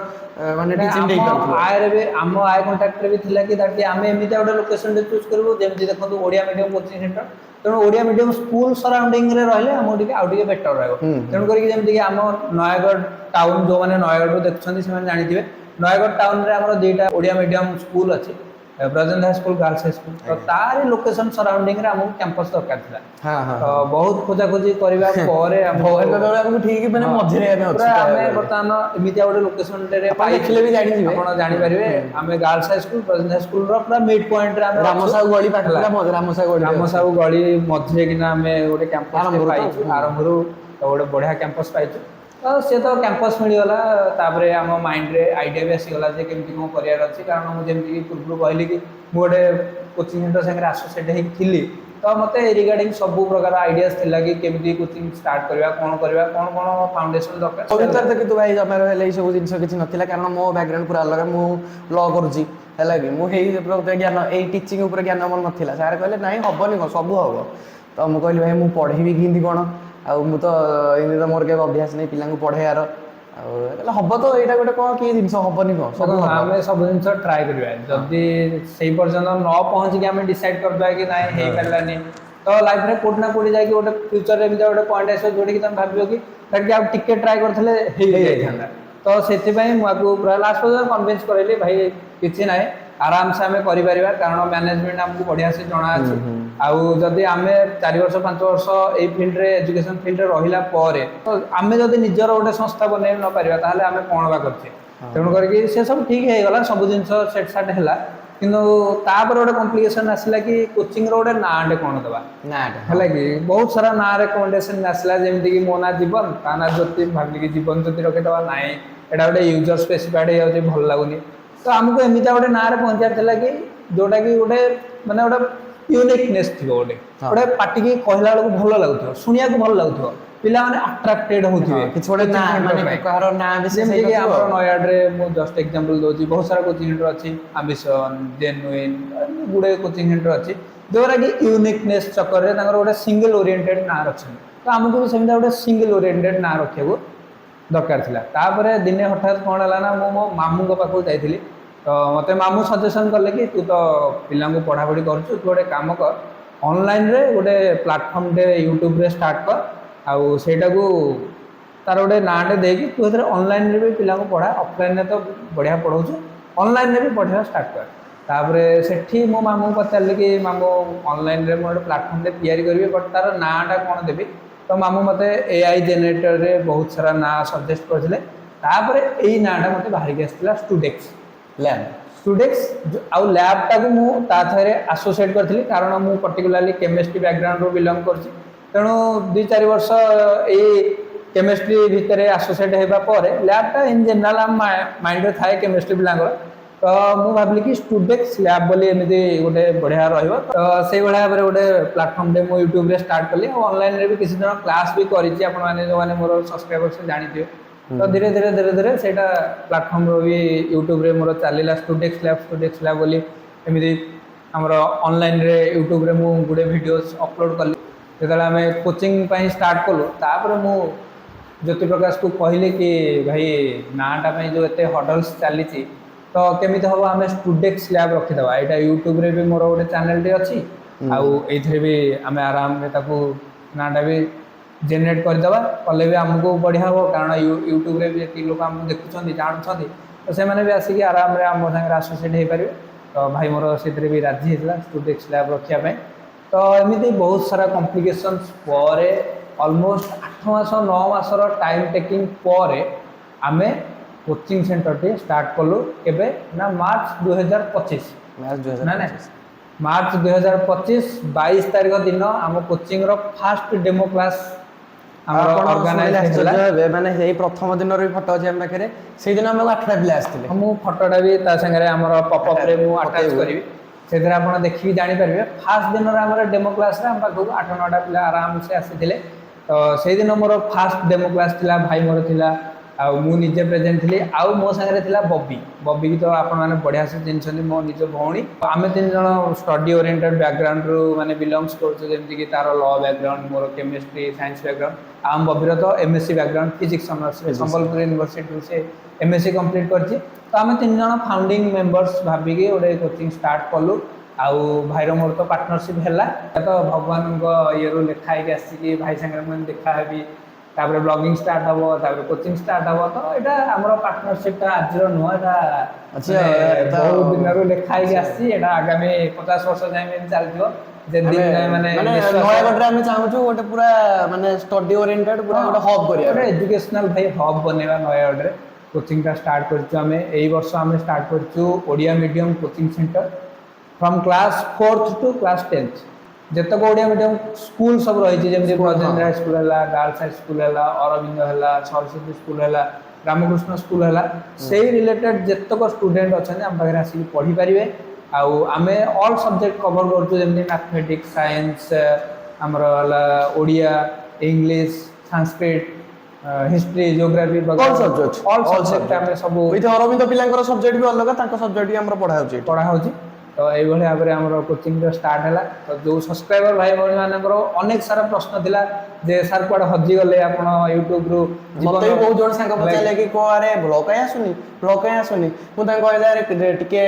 ମାନେ ଟିଚିଂ ଦେଇପାରୁଥିବୁ। ଆମ ଆୟ କଣ୍ଟାକ୍ଟରେ ବି ଥିଲା କି ଆମେ ଏମିତି ଗୋଟେ ଲୋକେସନଟେ ଚୁଜ୍ କରିବୁ ଯେମିତି ଦେଖନ୍ତୁ ଓଡ଼ିଆ ମିଡ଼ିୟମ କୋଚିଂ ସେଣ୍ଟର, ତେଣୁ ଓଡ଼ିଆ ମିଡ଼ିୟମ ସ୍କୁଲ ସରାଉଣ୍ଡିଂରେ ରହିଲେ ଆମକୁ ଟିକେ ଆଉ ଟିକେ ବେଟର ରହିବ। ତେଣୁ କରିକି ଯେମିତିକି ଆମ ନୟାଗଡ଼ ଟାଉନ୍, ଯେଉଁମାନେ ନୟାଗଡ଼ରୁ ଦେଖୁଛନ୍ତି ସେମାନେ ଜାଣିଥିବେ, ନୟାଗଡ଼ ଟାଉନରେ ଆମର 2ଟା ଓଡ଼ିଆ ମିଡ଼ିୟମ ସ୍କୁଲ ଅଛି, ବ୍ରଜେନ୍ଦ୍ର ହାଇସ୍କୁଲ, ଗାର୍ଲସ ହାଇସ୍କୁଲ। ତ ତାରି ଲୋକେସନ ସରାଉଣ୍ଡିଂରେ ଆମକୁ କ୍ୟାମ୍ପସ ଦରକାର ଥିଲା। ତ ବହୁତ ଖୋଜାଖୋଜି କରିବା ପରେ ଆମକୁ ଠିକ୍ ମାନେ ମଝିରେ ଆମେ ବର୍ତ୍ତମାନ ଏମିତିଆ ଗୋଟେ ଲୋକେସନରେ ଦେଖିଲେ ବି ଜାଣିଯିବେ, ଆପଣ ଜାଣିପାରିବେ। ଆମେ ଗାର୍ଲସ ହାଇସ୍କୁଲ, ବ୍ରଜେନ୍ଦ୍ର ହାଇସ୍କୁଲର ପୁରା ମିଡ୍ ପଏଣ୍ଟରେ ଆମେ ରାମସାହୁ ଗଳି ପାଖରେ, ରାମସାହୁ ଗଳି ମଝିରେ କିନା ଆମେ ଗୋଟେ କ୍ୟାମ୍ପସ ପାଇଛୁ, ଆରମ୍ଭରୁ ଗୋଟେ ବଢ଼ିଆ କ୍ୟାମ୍ପସ ପାଇଛୁ। ତ ସେ ତ କ୍ୟାମ୍ପସ ମିଳିଗଲା, ତାପରେ ଆମ ମାଇଣ୍ଡରେ ଆଇଡ଼ିଆ ବି ଆସିଗଲା ଯେ କେମିତି କ'ଣ କରିବାର ଅଛି। କାରଣ ମୁଁ ଯେମିତିକି ପୂର୍ବରୁ କହିଲି କି ମୁଁ ଗୋଟେ କୋଚିଂ ସେଣ୍ଟର ସାଙ୍ଗରେ ଆସୋସିଏଟ୍ ହେଇକି ଥିଲି, ତ ମୋତେ ରିଗାର୍ଡିଂ ସବୁ ପ୍ରକାର ଆଇଡ଼ିଆସ୍ ଥିଲା କି କେମିତି କୋଚିଂ ଷ୍ଟାର୍ଟ କରିବା, କ'ଣ ଫାଉଣ୍ଡେସନ ଦରକାର। ଭିତରେ ତ କିନ୍ତୁ ଭାଇ ଜମାର ହେଲେ ଏଇ ସବୁ ଜିନିଷ କିଛି ନଥିଲା, କାରଣ ମୋ ବ୍ୟାକଗ୍ରାଉଣ୍ଡ ପୁରା ଅଲଗା। ମୁଁ ଲ କରୁଛି, ହେଲା କି, ମୁଁ ଏଇ ଜ୍ଞାନ, ଏଇ ଟିଚିଂ ଉପରେ ଜ୍ଞାନ ମୋର ନଥିଲା। ସାର୍ କହିଲେ ନାଇଁ ହବନି କ'ଣ, ସବୁ ହବ। ତ ମୁଁ କହିଲି ଭାଇ ମୁଁ ପଢ଼େଇବି କେମିତି କ'ଣ, ଆଉ ମୁଁ ତ ଏମିତି ତ ମୋର କେବେ ଅଭ୍ୟାସ ନେଇ ପିଲାଙ୍କୁ ପଢ଼େଇବାର, ଆଉ ହବ ତ ଏଇଟା ଗୋଟେ କ'ଣ କି ଜିନିଷ, ହବନି କ'ଣ, ସବୁ ଆମେ ସବୁ ଜିନିଷ ଟ୍ରାଏ କରିବା। ଯଦି ସେଇ ପର୍ଯ୍ୟନ୍ତ ନ ପହଞ୍ଚିକି ଆମେ ଡିସାଇଡ୍ କରିଦେବା କି ନାଇଁ ହେଇପାରିଲାନି, ତ ଲାଇଫରେ କୋଉଠି ନା କୋଉଠି ଯାଇକି ଗୋଟେ ଫ୍ୟୁଚରରେ ଏମିତି ଗୋଟେ ପଏଣ୍ଟ ଆସିବ ଯୋଉଠିକି ତମେ ଭାବିବ କି ଆଉ ଟିକେ ଟ୍ରାଏ କରିଥିଲେ ହେଇଯାଇଥାନ୍ତା। ତ ସେଥିପାଇଁ ମୁଁ ଆକୁ ପୁରା ଲାଷ୍ଟ ପର୍ଯ୍ୟନ୍ତ କନଭିନ୍ସ କରେଇଲି, ଭାଇ କିଛି ନାହିଁ, ଆରାମସେ ଆମେ କରିପାରିବା, କାରଣ ମ୍ୟାନେଜମେଣ୍ଟ ଆମକୁ ବଢ଼ିଆ ସେ ଜଣା ଅଛି। ଆଉ ଯଦି ଆମେ 4 ବର୍ଷ 5 ବର୍ଷ ଏଇ ଫିଲ୍ଡରେ, ଏଜୁକେସନ ଫିଲ୍ଡରେ ରହିଲା ପରେ ତ ଆମେ ଯଦି ନିଜର ଗୋଟେ ସଂସ୍ଥା ବନେଇ ନ ପାରିବା, ତାହେଲେ ଆମେ କ'ଣ ବା କରୁଛେ। ତେଣୁ କରିକି ସେ ସବୁ ଠିକ୍ ହେଇଗଲା, ସବୁ ଜିନିଷ ସେଟ୍ ସାଟ୍ ହେଲା। କିନ୍ତୁ ତାପରେ ଗୋଟେ କମ୍ପ୍ଲିକେସନ୍ ଆସିଲା କି କୋଚିଂର ଗୋଟେ ନାଁଟେ କ'ଣ ଦେବା ନା ହେଲା କି ବହୁତ ସାରା ନାଁ ରେକମେଣ୍ଡେସନ୍ ଆସିଲା, ଯେମିତିକି ମୋ ନାଁ ଜୀବନ, ତା ନାଁ ଜ୍ୟୋତି, ଭାବିଲି କି ଜୀବନ ଜ୍ୟୋତି ରଖିଦେବା। ନାହିଁ, ଏଇଟା ଗୋଟେ ୟୁଜର ସ୍ପେସିଫାଇଡ୍ ହେଇଯାଉଛି, ଭଲ ଲାଗୁନି। ତ ଆମକୁ ଏମିତିଆ ଗୋଟେ ନାଁରେ ପହଞ୍ଚିବାର ଥିଲା କି ଯୋଉଟାକି ଗୋଟେ ମାନେ ଗୋଟେ ୟୁନିକନେସ୍ ଥିବ, ଗୋଟେ ଗୋଟେ ପାଟିକି କହିଲା ବେଳକୁ ଭଲ ଲାଗୁଥିବ, ଶୁଣିବାକୁ ଭଲ ଲାଗୁଥିବ, ପିଲାମାନେ ଆଟ୍ରାକ୍ଟେଡ୍ ହଉଥିବେ କିଛି ଗୋଟେ ନା ମାନେ କାହାର ନାଁ ବି ଯେମିତିକି ଆମର ନୟାଗଡ଼ରେ ମୁଁ ଜଷ୍ଟ ଏକ୍ଜାମ୍ପଲ ଦେଉଛି, ବହୁତ ସାରା କୋଚିଂ ସେଣ୍ଟର ଅଛି, ଆମ୍ବିସନ୍, ଜେନୁଇନ୍, ଗୁଡ଼ାଏ କୋଚିଂ ସେଣ୍ଟର ଅଛି ଯୋଉଟା କି ୟୁନିକନେସ୍ ଚକରରେ ତାଙ୍କର ଗୋଟେ ସିଙ୍ଗଲ ଓରିଏଣ୍ଟେଡ୍ ନାଁ ରଖିଛନ୍ତି। ତ ଆମକୁ ବି ସେମିତି ଗୋଟେ ସିଙ୍ଗଲ ଓରିଏଣ୍ଟେଡ୍ ନାଁ ରଖିବାକୁ ଦରକାର ଥିଲା। ତାପରେ ଦିନେ ହଠାତ୍ କ'ଣ ହେଲା ନା, ମୁଁ ମୋ ମାମୁଙ୍କ ପାଖକୁ ଯାଇଥିଲି। ତ ମୋତେ ମାମୁଁ ସଜେସନ୍ କଲେ କି ତୁ ତ ପିଲାଙ୍କୁ ପଢ଼ାପଢ଼ି କରୁଛୁ, ତୁ ଗୋଟେ କାମ କର, ଅନଲାଇନ୍ରେ ଗୋଟେ ପ୍ଲାଟଫର୍ମଟେ ୟୁଟ୍ୟୁବରେ ଷ୍ଟାର୍ଟ କର, ଆଉ ସେଇଟାକୁ ତାର ଗୋଟେ ନାଁଟେ ଦେଇକି ତୁ ସେଥିରେ ଅନଲାଇନ୍ରେ ବି ପିଲାଙ୍କୁ ପଢ଼ା, ଅଫଲାଇନ୍ରେ ତ ବଢ଼ିଆ ପଢ଼ାଉଛୁ, ଅନଲାଇନ୍ରେ ବି ପଢ଼ିବା ଷ୍ଟାର୍ଟ କର। ତାପରେ ସେଠି ମୋ ମାମୁଁଙ୍କୁ ପଚାରିଲି କି ମାମୁଁ ଅନଲାଇନ୍ରେ ମୁଁ ଗୋଟେ ପ୍ଲାଟଫର୍ମଟେ ତିଆରି କରିବି, ବଟ୍ ତାର ନାଁଟା କ'ଣ ଦେବି? ତ ମାମୁଁ ମୋତେ AI ଜେନେରେଟରରେ ବହୁତ ସାରା ନାଁ ସଜେଷ୍ଟ କରିଥିଲେ। ତାପରେ ଏଇ ନାଁଟା ମୋତେ ବାହାରିକି ଆସିଥିଲା, ଷ୍ଟୁଡେକ୍ସ ଲ୍ୟାବ୍। ଷ୍ଟୁଡେକ୍ସ ଆଉ ଲ୍ୟାବ୍ଟାକୁ ମୁଁ ତା ସାଙ୍ଗରେ ଆସୋସିଏଟ୍ କରିଥିଲି, କାରଣ ମୁଁ ପର୍ଟିକୁଲାରଲି କେମିଷ୍ଟ୍ରି ବ୍ୟାକଗ୍ରାଉଣ୍ଡରୁ ବିଲଙ୍ଗ କରୁଛି। ତେଣୁ 2-4 ବର୍ଷ ଏଇ କେମିଷ୍ଟ୍ରି ଭିତରେ ଆସୋସିଏଟ୍ ହେବା ପରେ ଲ୍ୟାବ୍ଟା ଇନ୍ ଜେନେରାଲ୍ ଆମ ମାଇଣ୍ଡରେ ଥାଏ କେମିଷ୍ଟ୍ରି ପିଲାଙ୍କର। ତ ମୁଁ ଭାବିଲି କି ଷ୍ଟୁଡେକ୍ସ ଲ୍ୟାବ୍ ବୋଲି ଏମିତି ଗୋଟେ ବଢ଼ିଆ ରହିବ। ତ ସେଇଭଳିଆ ଭାବରେ ଗୋଟେ ପ୍ଲାଟଫର୍ମଟେ ମୁଁ ୟୁଟ୍ୟୁବରେ ଷ୍ଟାର୍ଟ କଲି, ଆଉ ଅନଲାଇନ୍ରେ ବି କିଛି ଦିନ କ୍ଲାସ୍ ବି କରିଛି। ଆପଣମାନେ ଯେଉଁମାନେ ମୋର ସବସ୍କ୍ରାଇବର୍ସ ଜାଣିଥିବେ। ତ ଧୀରେ ଧୀରେ ସେଇଟା ପ୍ଲାଟଫର୍ମର ବି ୟୁଟ୍ୟୁବରେ ମୋର ଚାଲିଲା, ଷ୍ଟୁଡେକ୍ସ ଲ୍ୟାବ୍ ବୋଲି। ଏମିତି ଆମର ଅନଲାଇନ୍ରେ ୟୁଟ୍ୟୁବରେ ମୁଁ ଗୋଟେ ଭିଡ଼ିଓସ୍ ଅପଲୋଡ଼ କଲି। ଯେତେବେଳେ ଆମେ କୋଚିଂ ପାଇଁ ଷ୍ଟାର୍ଟ କଲୁ, ତାପରେ ମୁଁ ଜ୍ୟୋତିପ୍ରକାଶକୁ କହିଲି କି ଭାଇ ନାଁଟା ପାଇଁ ଯେଉଁ ଏତେ ହଡଲ୍ସ ଚାଲିଛି, ତ କେମିତି ହେବ ଆମେ ଷ୍ଟୁଡେକ୍ସ ଲ୍ୟାବ୍ ରଖିଦେବା। ଏଇଟା ୟୁଟ୍ୟୁବରେ ବି ମୋର ଗୋଟେ ଚ୍ୟାନେଲଟେ ଅଛି, ଆଉ ଏଇଥିରେ ବି ଆମେ ଆରାମରେ ତାକୁ ନାଁଟା ବି ଜେନେରେଟ୍ କରିଦେବା, କଲେ ବି ଆମକୁ ବଢ଼ିଆ ହେବ। କାରଣ ୟୁଟ୍ୟୁବରେ ବି ଯେତିକି ଲୋକ ଆମକୁ ଦେଖୁଛନ୍ତି, ଜାଣୁଛନ୍ତି, ତ ସେମାନେ ବି ଆସିକି ଆରାମରେ ଆମ ସାଙ୍ଗରେ ଆସୋସିଏଟ୍ ହେଇପାରିବେ। ତ ଭାଇ ମୋର ସେଥିରେ ବି ରାଜି ହେଇଥିଲା ଷ୍ଟୁଡେକ୍ସ ଲ୍ୟାବ୍ ରଖିବା ପାଇଁ। ତ ଏମିତି ବହୁତ ସାରା କମ୍ପ୍ଲିକେସନ୍ସ ପରେ ଅଲମୋଷ୍ଟ 8 ମାସ 9 ମାସର ଟାଇମ୍ ଟେକିଂ ପରେ ଆମେ କୋଚିଂ ସେଣ୍ଟରଟି ଷ୍ଟାର୍ଟ କଲୁ। କେବେ ନା ମାର୍ଚ୍ଚ 2025, ନା ନା ମାର୍ଚ୍ଚ 2025 22 ତାରିଖ ଦିନ ଆମ କୋଚିଂର ଫାଷ୍ଟ ଡେମୋ କ୍ଲାସ୍ ଆମର ଅର୍ଗାନାଇଜ୍ ହେଲା। ମାନେ ସେଇ ପ୍ରଥମ ଦିନର ବି ଫଟୋ ଅଛି ଆମ ପାଖରେ, ସେଇଦିନ ଆମକୁ 8ଟା ପିଲା ଆସିଥିଲେ। ମୁଁ ଫଟୋଟା ବି ତା ସାଙ୍ଗରେ ଆମର ପପଅପ୍ରେ ମୁଁ ଆଟାଚ୍ କରିବି, ସେଥିରେ ଆପଣ ଦେଖିକି ଜାଣିପାରିବେ। ଫାଷ୍ଟ ଦିନର ଆମର ଡେମୋ କ୍ଲାସ୍ରେ ଆମ ପାଖକୁ 8-9ଟା ପିଲା ଆରାମସେ ଆସିଥିଲେ। ତ ସେଇଦିନ ମୋର ଫାଷ୍ଟ ଡେମୋ କ୍ଲାସ୍ ଥିଲା, ଭାଇ ମୋର ଥିଲା, ଆଉ ମୁଁ ନିଜେ ପ୍ରେଜେଣ୍ଟ ଥିଲି, ଆଉ ମୋ ସାଙ୍ଗରେ ଥିଲା ବବି କି ତ ଆପଣମାନେ ବଢ଼ିଆ ସେ ଚିହ୍ନିଛନ୍ତି, ମୋ ନିଜ ଭଉଣୀ। ଆମେ 3 ଜଣ ଷ୍ଟଡି ଓରିଏଣ୍ଟେଡ୍ ବ୍ୟାକଗ୍ରାଉଣ୍ଡରୁ ମାନେ ବିଲଙ୍ଗସ୍ କରୁଛୁ, ଯେମିତିକି ତାର ଲ ବ୍ୟାକଗ୍ରାଉଣ୍ଡ, ମୋର କେମିଷ୍ଟ୍ରି ସାଇନ୍ସ ବ୍ୟାକଗ୍ରାଉଣ୍ଡ, ଆଉ ଆମ ବବିର ତ MSc ବ୍ୟାକଗ୍ରାଉଣ୍ଡ, ଫିଜିକ୍ସ ଅନର୍ସରେ ସମ୍ବଲପୁର ୟୁନିଭର୍ସିଟିରୁ ସେ MSc କମ୍ପ୍ଲିଟ୍ କରିଛି। ତ ଆମେ 3 ଜଣ ଫାଉଣ୍ଡିଂ ମେମ୍ବର୍ସ ଭାବିକି ଗୋଟେ କୋଚିଂ ଷ୍ଟାର୍ଟ କଲୁ। ଆଉ ଭାଇର ମୋର ତ ପାର୍ଟନରସିପ୍ ହେଲା, ତ ଭଗବାନଙ୍କ ଇଏରୁ ଲେଖା ହେଇକି ଆସିକି ଭାଇ ସାଙ୍ଗରେ ମୁଁ ଦେଖା ହେବି, ତାପରେ ବ୍ଲଗିଂ ଷ୍ଟାର୍ଟ ହେବ, ତାପରେ କୋଚିଂ ଷ୍ଟାର୍ଟ ହେବ। ତ ଏଇଟା ଆମର ପାର୍ଟନରସିପ୍ଟା ଆଜିର ନୁହଁ, ଏଇଟା ବହୁତ ଦିନରୁ ଲେଖା ହେଇକି ଆସିଛି। ଏଇଟା ଆଗାମୀ 50 ବର୍ଷ ଯାଏଁ ଏମିତି ଚାଲିଥିବ। ମାନେ ନୟାଗଡ଼ରେ ଆମେ ଚାହୁଁଛୁ ଗୋଟେ ପୁରା ମାନେ ଷ୍ଟଡି ଓରିଏଣ୍ଟେଡ୍ ପୁରା ଗୋଟେ ହବ୍ କରିବା, ଗୋଟେ ଏଜୁକେସନାଲ ଭାଇ ହବ୍ ବନେଇବା ନୟାଗଡ଼ରେ। କୋଚିଂଟା ଷ୍ଟାର୍ଟ କରିଛୁ ଆମେ ଏଇ ବର୍ଷ। ଆମେ ଷ୍ଟାର୍ଟ କରିଛୁ Odia medium coaching centre from class 4th to class 10th। ଯେତେକ ଓଡ଼ିଆ ମିଡ଼ିୟମ୍ ସ୍କୁଲ ସବୁ ରହିଛି, ଯେମିତି ବ୍ରଜେନ୍ଦ୍ର ହାଇସ୍କୁଲ ହେଲା, ଗାର୍ଲସ ହାଇସ୍କୁଲ ହେଲା, ଅରବିନ୍ଦ ହେଲା, ସରସ୍ୱତୀ ସ୍କୁଲ ହେଲା, ରାମକୃଷ୍ଣ ସ୍କୁଲ ହେଲା, ସେଇ ରିଲେଟେଡ୍ ଯେତେକ ଷ୍ଟୁଡେଣ୍ଟ ଅଛନ୍ତି ଆମ ପାଖରେ ଆସିକି ପଢ଼ିପାରିବେ। ଆଉ ଆମେ ଅଲ୍ ସବଜେକ୍ଟ କଭର କରୁଛୁ, ଯେମିତି ମ୍ୟାଥମେଟିକ୍ସ, ସାଇନ୍ସ, ଆମର ହେଲା Odia, English, Sanskrit, history, geography, all subject ଆମେ ସବୁ। ଅରବିନ୍ଦ ପିଲାଙ୍କର ସବଜେକ୍ଟ ବି ଅଲଗା, ତାଙ୍କ ସବଜେକ୍ଟ ବି ଆମର ପଢ଼ା ହେଉଛି। ତ ଏଇଭଳି ଭାବରେ ଆମର କୋଚିଂଟା ଷ୍ଟାର୍ଟ ହେଲା। ତ ଯେଉଁ ସବସ୍କ୍ରାଇବର ଭାଇ ଭଉଣୀମାନଙ୍କର ଅନେକ ସାରା ପ୍ରଶ୍ନ ଥିଲା ଯେ ସାର୍ କୁଆଡ଼େ ହଜିଗଲେ ଆପଣ ୟୁଟ୍ୟୁବରୁ। ମୋତେ ବି ବହୁତ ଜଣ ସାଙ୍ଗ ପଚାରିଲେ କି କଣ ଆରେ ବ୍ଲଗ୍ କାହିଁ ଆସୁନି, ମୁଁ ତାଙ୍କୁ କହିଲି ଆରେ ଟିକେ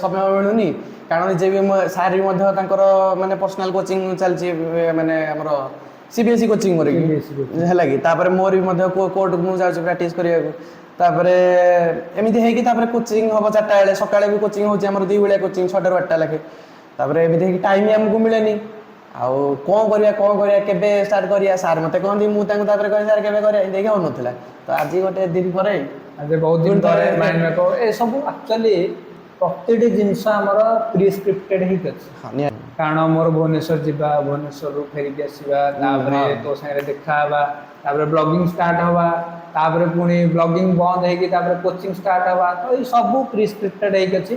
ସମୟ ମିଳୁନି, କାରଣ ଯେ ବି ସାର୍ ବି ମଧ୍ୟ ତାଙ୍କର ମାନେ ପର୍ସନାଲ କୋଚିଂ ଚାଲିଛି, ମାନେ ଆମର CBSE କୋଚିଂ ମୋର ହେଲା କି। ତାପରେ ମୋର ବି ମଧ୍ୟ କୋର୍ଟ ମୁଁ ଯାଉଛି ପ୍ରାକ୍ଟିସ୍ କରିବାକୁ। ତାପରେ ଏମିତି ହେଇକି ତାପରେ କୋଚିଂ ହେବ 4ଟା ବେଳେ, ସକାଳେ ବି କୋଚିଂ ହେଉଛି ଆମର 2 ବେଳିଆ କୋଚିଂ, 6ଟାରୁ 8ଟା ଲେଖେ। ତାପରେ ଏମିତି ହେଇକି ଟାଇମ୍ ଆମକୁ ମିଳେନି। ଆଉ କ'ଣ କରିବା କେବେ ଷ୍ଟାର୍ଟ କରିବା, ସାର୍ ମୋତେ କହନ୍ତି, ମୁଁ ତାଙ୍କୁ ତାପରେ କହିବି ସାର୍ କେବେ କରିବା, ଏମିତି ହେଉନଥିଲା। ତ ଆଜି ଗୋଟେ ଦିନ ପରେ ବହୁତ ଦିନ ପରେ ମାଇଣ୍ଡ ମେକଅପ୍ ଏସବୁ ଆକ୍ଚୁଆଲି ପ୍ରତିଟି ଜିନିଷ ଆମର ପ୍ରିସ୍କ୍ରିପ୍ଟେଡ୍ ହେଇକି ଅଛି। ହଁ ନିହାତି କାରଣ ମୋର ଭୁବନେଶ୍ୱର ଯିବା, ଭୁବନେଶ୍ୱରରୁ ଫେରିକି ଆସିବା, ତାପରେ ତୋ ସାଙ୍ଗରେ ଦେଖା ହେବା, ତାପରେ ବ୍ଲଗିଂ ଷ୍ଟାର୍ଟ ହବା, ତାପରେ ପୁଣି ବ୍ଲଗିଂ ବନ୍ଦ ହେଇକି ତାପରେ କୋଚିଂ ଷ୍ଟାର୍ଟ ହବା, ତ ଏଇ ସବୁ ପ୍ରିସ୍କ୍ରିପ୍ଟେଡ୍ ହେଇକି ଅଛି।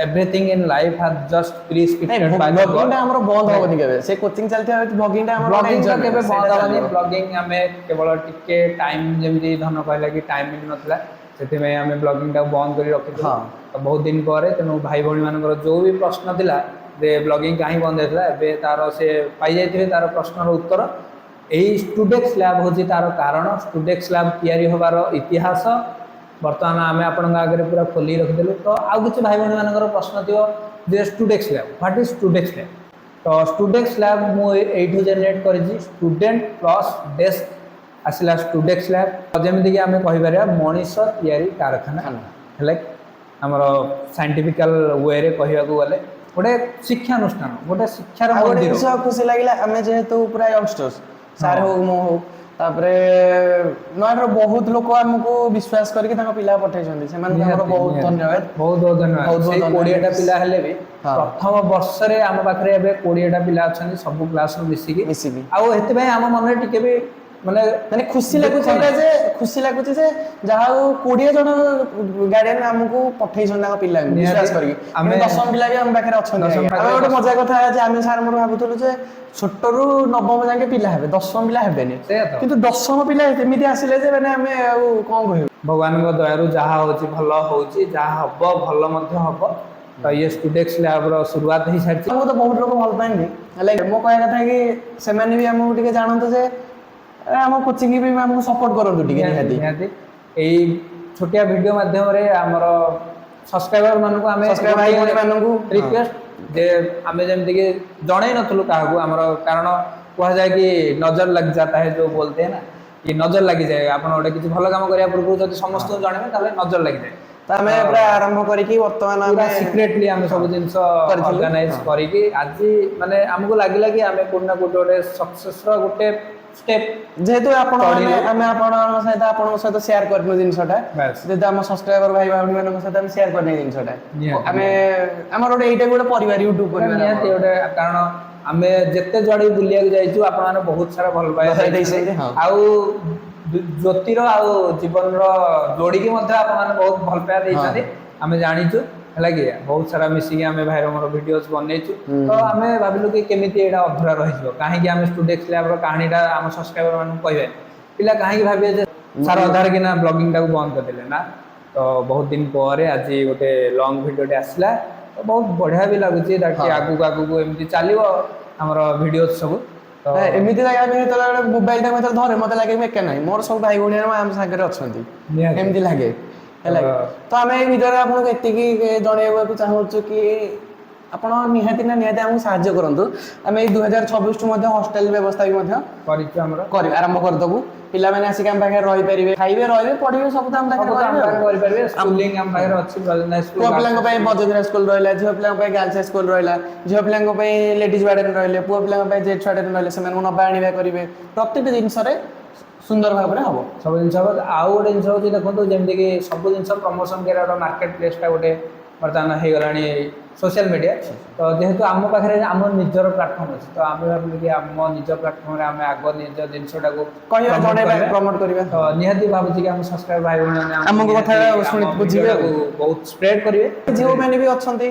Everything in life has just prescripted by the blogging ଟା ଆମର ବନ୍ଦ ହବନି କେବେ, ସେ କୋଚିଂ ଚାଲିଥିବା ବ୍ଲଗିଂ ଟା ଆମର ବ୍ଲଗିଂ ଟା କେବେ ବନ୍ଦ ହବନି। ଚାଲିବ। ବ୍ଲଗିଂ ଆମେ କେବଳ ଟିକେ ଟାଇମ୍, ଯେମିତି ଧନ କହିଲା କି ଟାଇମ୍ ମିଳୁନଥିଲା, ସେଥିପାଇଁ ଆମେ ବ୍ଲଗିଂ ଟାକୁ ବନ୍ଦ କରି ରଖିଥିଲୁ। ହଁ। ତ ବହୁତ ଦିନ ପରେ, ତେଣୁ ଭାଇ ଭଉଣୀ ମାନଙ୍କର ଯୋଉ ବି ପ୍ରଶ୍ନ ଥିଲା ଯେ ବ୍ଲଗିଂ କାହିଁ ବନ୍ଦ ହେଇଥିଲା, ଏବେ ତାର ସେ ପାଇଯାଇଥିବେ ତାର ପ୍ରଶ୍ନର ଉତ୍ତର। ଏଇ ଷ୍ଟୁଡେକ୍ସ ଲ୍ୟାବ୍ ହେଉଛି ତାର କାରଣ। ଷ୍ଟୁଡେକ୍ସ ଲ୍ୟାବ୍ ତିଆରି ହେବାର ଇତିହାସ ବର୍ତ୍ତମାନ ଆମେ ଆପଣଙ୍କ ଆଗରେ ପୁରା ଖୋଲି ରଖିଦେଲୁ। ତ ଆଉ କିଛି ଭାଇ ଭଉଣୀ ମାନଙ୍କର ପ୍ରଶ୍ନ ଥିବ ଯେ ଷ୍ଟୁଡେକ୍ସ ଲ୍ୟାବ୍, ହ୍ୱାଟ୍ ଇଜ୍ ଷ୍ଟୁଡେକ୍ସ ଲ୍ୟାବ୍? ତ ଷ୍ଟୁଡେକ୍ସ ଲ୍ୟାବ୍ ମୁଁ ଏଇଠୁ ଜେନେରେଟ୍ କରିଛି, ଷ୍ଟୁଡେଣ୍ଟ ପ୍ଲସ୍ ଡେସ୍କ ଆସିଲା ଷ୍ଟୁଡେକ୍ସ ଲ୍ୟାବ୍। ଯେମିତିକି ଆମେ କହିପାରିବା ମଣିଷ ତିଆରି କାରଖାନା, ହେଲା ଆମର ସାଇଣ୍ଟିଫିକାଲ ୱେରେ କହିବାକୁ ଗଲେ ଗୋଟେ ଶିକ୍ଷାନୁଷ୍ଠାନ, ଗୋଟେ ଶିକ୍ଷାର ଆଉ ଗୋଟେ ମନ୍ଦିର। ଜିନିଷ ଖୁସି ଲାଗିଲା, ଆମେ ଯେହେତୁ ପୁରା ୟଙ୍ଗଷ୍ଟର୍ସ, ସାର୍ ହଉ ମୁଁ ହଉ, ତାପରେ ନୟାଗଡ଼ର ବହୁତ ଲୋକ ଆମକୁ ବିଶ୍ୱାସ କରିକି ତାଙ୍କ ପିଲା ପଠେଇଛନ୍ତି, ସେମାନଙ୍କୁ ଆମର ବହୁତ ଧନ୍ୟବାଦ। ବହୁତ ବହୁତ ଧନ୍ୟବାଦ। ସେଇ 20ଟା ପିଲା ହେଲେ ବି ପ୍ରଥମ ବର୍ଷରେ ଆମ ପାଖରେ ଏବେ 20ଟା ପିଲା ଅଛନ୍ତି, ସବୁ କ୍ଲାସରୁ ମିଶିକି। ଆଉ ଏଥିପାଇଁ ଆମ ମନରେ ଟିକେ ବି ମାନେ ଖୁସି ଲାଗୁଛି ଏଇଟା ଯେ, ଖୁସି ଲାଗୁଛି ଯେ ଯାହା ହଉ 20 ଜଣ ଗାର୍ଡିଆନ ଆମକୁ ପଠେଇଛନ୍ତି ତାଙ୍କ ପିଲାଙ୍କୁ ବିଶ୍ୱାସ କରିକି। ଆମେ 10ମ ପିଲା ବି ଆମ ପାଖରେ ଅଛନ୍ତି। ଆମେ ଗୋଟେ ମଜା କଥା ଯେ ଆମେ ସାର୍ ମୋର ଭାବୁଥିଲୁ ଯେ ଛୋଟରୁ ନବମ ଯାକେ ପିଲା ହେବେ, 10ମ ପିଲା ହେବେନି, କିନ୍ତୁ 10ମ ପିଲା ଏମିତି ଆସିଲେ ଯେ ମାନେ ଆମେ ଆଉ କଣ କହିବୁ। ଭଗବାନଙ୍କ ଦୟାରୁ ଯାହା ହଉଛି ଭଲ ହଉଛି, ଯାହା ହବ ଭଲ ମଧ୍ୟ ହବ। ତ ଇଏ ଷ୍ଟୁଡେକ୍ସ ଲ୍ୟାବର ଶୁରୁଆତ ହେଇସାରିଛି। ଆମକୁ ତ ବହୁତ ଲୋକ ଭଲ ପାଆନ୍ତି, ହେଲେ ମୋ କହିବା କଥା କି ସେମାନେ ବି ଆମକୁ ଟିକେ ଜାଣନ୍ତୁ ଯେ ଆମ କୋଚିଂ ବି ଆମକୁ ସପୋର୍ଟ କରନ୍ତୁ ଟିକେ ନିହାତି। ଏଇ ଛୋଟିଆ ଭିଡିଓ ମାଧ୍ୟମରେ ଆମର ସବସ୍କ୍ରାଇବର ମାନଙ୍କୁ ଆମେ ଭାଇ ଭଉଣୀ ମାନଙ୍କୁ ରିକ୍ୱେଷ୍ଟ ଯେ ଆମେ ଯେମିତିକି ଜଣେଇ ନଥିଲୁ କାହାକୁ, ଆମର କାରଣ କୁହାଯାଏ କି ନଜର ଲଗ ଯାତା है जो बोलते हैं ना, କି ନଜର ଲାଗିଯାଏ। ଆପଣ ଗୋଟେ କିଛି ଭଲ କାମ କରିବା ପୂର୍ବରୁ ଯଦି ସମସ୍ତଙ୍କୁ ଜଣେଇବେ ତାହେଲେ ନଜର ଲାଗିଯାଏ। ତ ଆମେ ପୁରା ଆରମ୍ଭ କରିକି ବର୍ତ୍ତମାନ ପୁରା ସିକ୍ରେଟଲି ଆମେ ସବୁ ଜିନିଷ ଅର୍ଗାନାଇଜ କରିକି ଆଜି ମାନେ ଆମକୁ ଲାଗିଲା କି ଆମେ କୋଉଠି ନା କୋଉଠି ଗୋଟେ ସକ୍ସେସର ଗୋଟେ ଷ୍ଟେପ୍, ଯେହେତୁ ଆମେ ଆପଣଙ୍କ ସହିତ ସେୟାର କରିନୁ ଜିନିଷଟା, ଯେହେତୁ ଆମ ସବସ୍କ୍ରାଇବର ଭାଇ ଭଉଣୀ ମାନଙ୍କ ସହିତ ଆମେ ସେୟାର କରିନେ ଜିନିଷଟା, ଆମେ ଆମର ଗୋଟେ ଏଇଟା ଗୋଟେ ପରିବାର, ୟୁଟ୍ୟୁବ ପରିବାର ନିହାତି ଗୋଟେ। କାରଣ ଆମେ ଯେତେ ଯୁଆଡେ ବୁଲିବାକୁ ଯାଇଛୁ ଆପଣମାନେ ବହୁତ ସାରା ଭଲ ପାଇବା ଦେଇଛନ୍ତି, ଆଉ ଜ୍ୟୋତିର ଆଉ ଜୀବନର ଯୋଡିକି ମଧ୍ୟ ଆପଣମାନେ ବହୁତ ଭଲ ପାଇବା ଦେଇଛନ୍ତି, ଆମେ ଜାଣିଛୁ। ହେଲା କି ବହୁତ ସାରା ମିଶିକି ଆମେ ଭାଇର ମୋର ଭିଡିଓଜ ବନେଇଛୁ। ତ ଆମେ ଭାବିଲୁ କି କେମିତି ଏଇଟା ଅଧୁରା ରହିଯିବ, କାହିଁକି ଆମେ ଷ୍ଟୁଡେକ୍ସ ଲ୍ୟାବର କାହାଣୀଟା ଆମ ସବସ୍କ୍ରାଇବର ମାନଙ୍କୁ କହିବେ, ପିଲା କାହିଁକି ଭାବିବେ ଯେ ସାର ଅଧାରେ କିନା ବ୍ଲଗିଂ ଟାକୁ ବନ୍ଦ କରିଦେଲେ ନା। ତ ବହୁତ ଦିନ ପରେ ଆଜି ଗୋଟେ ଲଙ୍ଗ ଭିଡିଓଟେ ଆସିଲା, ତ ବହୁତ ବଢିଆ ବି ଲାଗୁଛି। କି ଆଗକୁ ଆଗକୁ ଏମିତି ଚାଲିବ ଆମର ଭିଡିଓ ସବୁ। ଏମିତି ଲାଗେ ଆମେ ଯେତେବେଳେ ମୋବାଇଲ ଟା ମତେ ଧରେ ମତେ ଲାଗେ ମୁଁ ଏକା ନାହିଁ, ମୋର ସବୁ ଭାଇ ଭଉଣୀ ଆମ ସାଙ୍ଗରେ ଅଛନ୍ତି, ଏମିତି ଲାଗେ ହେଲା। ତ ଆମେ ଏଇ ଭିଡିଓରେ ଆପଣଙ୍କୁ ଏତିକି ଜଣେଇବାକୁ ଚାହୁଁଛୁ କି ଆପଣ ନିହାତି ଆମକୁ ସାହାଯ୍ୟ କରନ୍ତୁ। ଆମେ ଏଇ 2026 ଠୁ ମଧ୍ୟ ହଷ୍ଟେଲ ବ୍ୟବସ୍ଥା ବି ମଧ୍ୟ କରିଛୁ, ଆମର ଆରମ୍ଭ କରିଦେବୁ। ପିଲାମାନେ ଆସିକି ଆମ ପାଖରେ ରହିପାରିବେ, ଖାଇବେ, ରହିବେ, ପଢିବେ, ସବୁ ତ ଆମ ପାଖରେ କରିପାରିବେ। ସ୍କୁଲିଂ ଆମ ପାଖରେ ଅଛି, ପୁଅ ପିଲାଙ୍କ ପାଇଁ ବଜେନ୍ଦ୍ରା ସ୍କୁଲ ରହିଲା, ଝିଅ ପିଲାଙ୍କ ପାଇଁ ଗାର୍ଲସ ସ୍କୁଲ ରହିଲା, ଝିଅ ପିଲାଙ୍କ ପାଇଁ ଲେଡିଜ ୱାର୍ଡେନ ରହିଲେ, ପୁଅ ପିଲାଙ୍କ ପାଇଁ ଜେଣ୍ଟସ ୱାର୍ଡେନ ରହିଲେ, ସେମାନଙ୍କୁ ନବା ଆଣିବା କରିବେ। ପ୍ରତିଟି ଜିନିଷରେ ସୁନ୍ଦର ଭାବରେ ହବ, ସବୁ ଜିନିଷ ହବ। ଆଉ ଗୋଟେ ଜିନିଷ ହଉଛି ଦେଖନ୍ତୁ, ଯେମିତିକି ସବୁ ଜିନିଷ ପ୍ରମୋସନ କରିବା ମାର୍କେଟ ପ୍ଲେସଟା ଗୋଟେ ବର୍ତ୍ତମାନ ହେଇଗଲାଣି ସୋସିଆଲ ମିଡ଼ିଆ। ତ ଯେହେତୁ ଆମ ପାଖରେ ଆମ ନିଜର ପ୍ଲାଟଫର୍ମ ଅଛି, ତ ଆମେ ଭାବିଲୁ କି ଆମ ନିଜ ପ୍ଲାଟଫର୍ମରେ ଆମେ ଆଗ ନିଜ ଜିନିଷଟାକୁ ପ୍ରମୋଟ କରିବା। ତ ନିହାତି ଭାବୁଛି କି ଆମ ସବସ୍କ୍ରାଇବର ଭାଇ ଭଉଣୀମାନେ ଆମକୁ କଥା ଶୁଣି ବୁଝିବେ, ବହୁତ ସ୍ପ୍ରେଡ କରିବେ। ଯେଉଁମାନେ ବି ଅଛନ୍ତି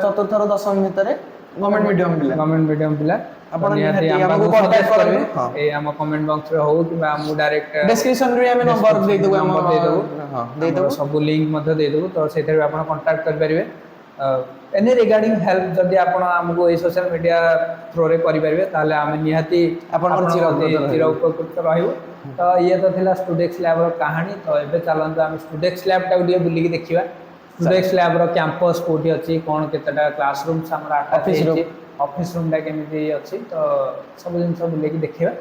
ଚତୁର୍ଥରୁ ଦଶମ ଭିତରେ ଗଭର୍ଣ୍ଣମେଣ୍ଟ ମିଡିୟମ ପିଲା ଆପଣ ନିହାତି ଆମକୁ କଣ୍ଟାକ୍ଟ କରିବେ। ଏଇ ଆମ କମେଣ୍ଟ ବକ୍ସରେ ହଉ କିମ୍ବା ଆମକୁ ଡାଇରେକ୍ଟ ଡେସ୍କ୍ରିପସନରେ ଆମେ ନମ୍ବର ଦେଇଦେବୁ, ସବୁ ଲିଙ୍କ ମଧ୍ୟ ଦେଇଦେବୁ, ତ ସେଥିରେ ଆପଣ କଣ୍ଟାକ୍ଟ କରିପାରିବେ। ଏନି ରିଗାର୍ଡିଂ ହେଲ୍ପ ଯଦି ଆପଣ ଆମକୁ ଏଇ ସୋସିଆଲ ମିଡ଼ିଆ ଥ୍ରୋରେ କରିପାରିବେ ତାହେଲେ ଆମେ ନିହାତି ଆପଣଙ୍କର ଚିର ଉପକୃତ ରହିବୁ। ତ ଇଏ ତ ଥିଲା ଷ୍ଟୁଡେକ୍ସ ଲ୍ୟାବର କାହାଣୀ। ତ ଏବେ ଚାଲନ୍ତୁ ଆମେ ଷ୍ଟୁଡେକ୍ସ ଲ୍ୟାବଟାକୁ ଟିକେ ବୁଲିକି ଦେଖିବା। ଷ୍ଟୁଡେକ୍ସ ଲ୍ୟାବର କ୍ୟାମ୍ପସ୍ କୋଉଠି ଅଛି, କ'ଣ କେତେଟା କ୍ଲାସ ରୁମ୍ସ ଆମର ଆଟାଚ୍ ହେଇଛି, ଅଫିସ ରୁମ୍ଟା କେମିତି ଅଛି, ତ ସବୁ ଜିନିଷ ବୁଲିକି ଦେଖିବା।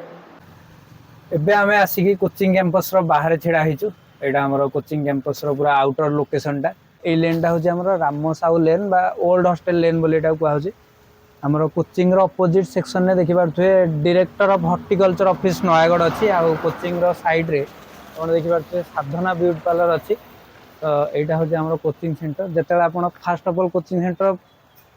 ଏବେ ଆମେ ଆସିକି କୋଚିଂ କ୍ୟାମ୍ପସର ବାହାରେ ଛିଡ଼ା ହେଇଛୁ। ଏଇଟା ଆମର କୋଚିଂ କ୍ୟାମ୍ପସର ପୁରା ଆଉଟର ଲୋକେସନଟା। ଏଇ ଲେନ୍ଟା ହେଉଛି ଆମର ରାମ ସାହୁ ଲେନ୍ ବା ଓଲ୍ଡ ହଷ୍ଟେଲ ଲେନ୍ ବୋଲି ଏଟାକୁ କୁହାଯାଉଛି। ଆମର କୋଚିଂର ଅପୋଜିଟ୍ ସେକ୍ସନରେ ଦେଖିପାରୁଥିବେ director of horticulture office Nayagarh ଅଛି। ଆଉ କୋଚିଂର ସାଇଡ଼ରେ ଆପଣ ଦେଖିପାରୁଥିବେ ସାଧନା ବିୟୁଟି ପାର୍ଲର ଅଛି। तो यहाँ हूँ आम कोचिंग सेंटर जिते आप fast of all coaching centre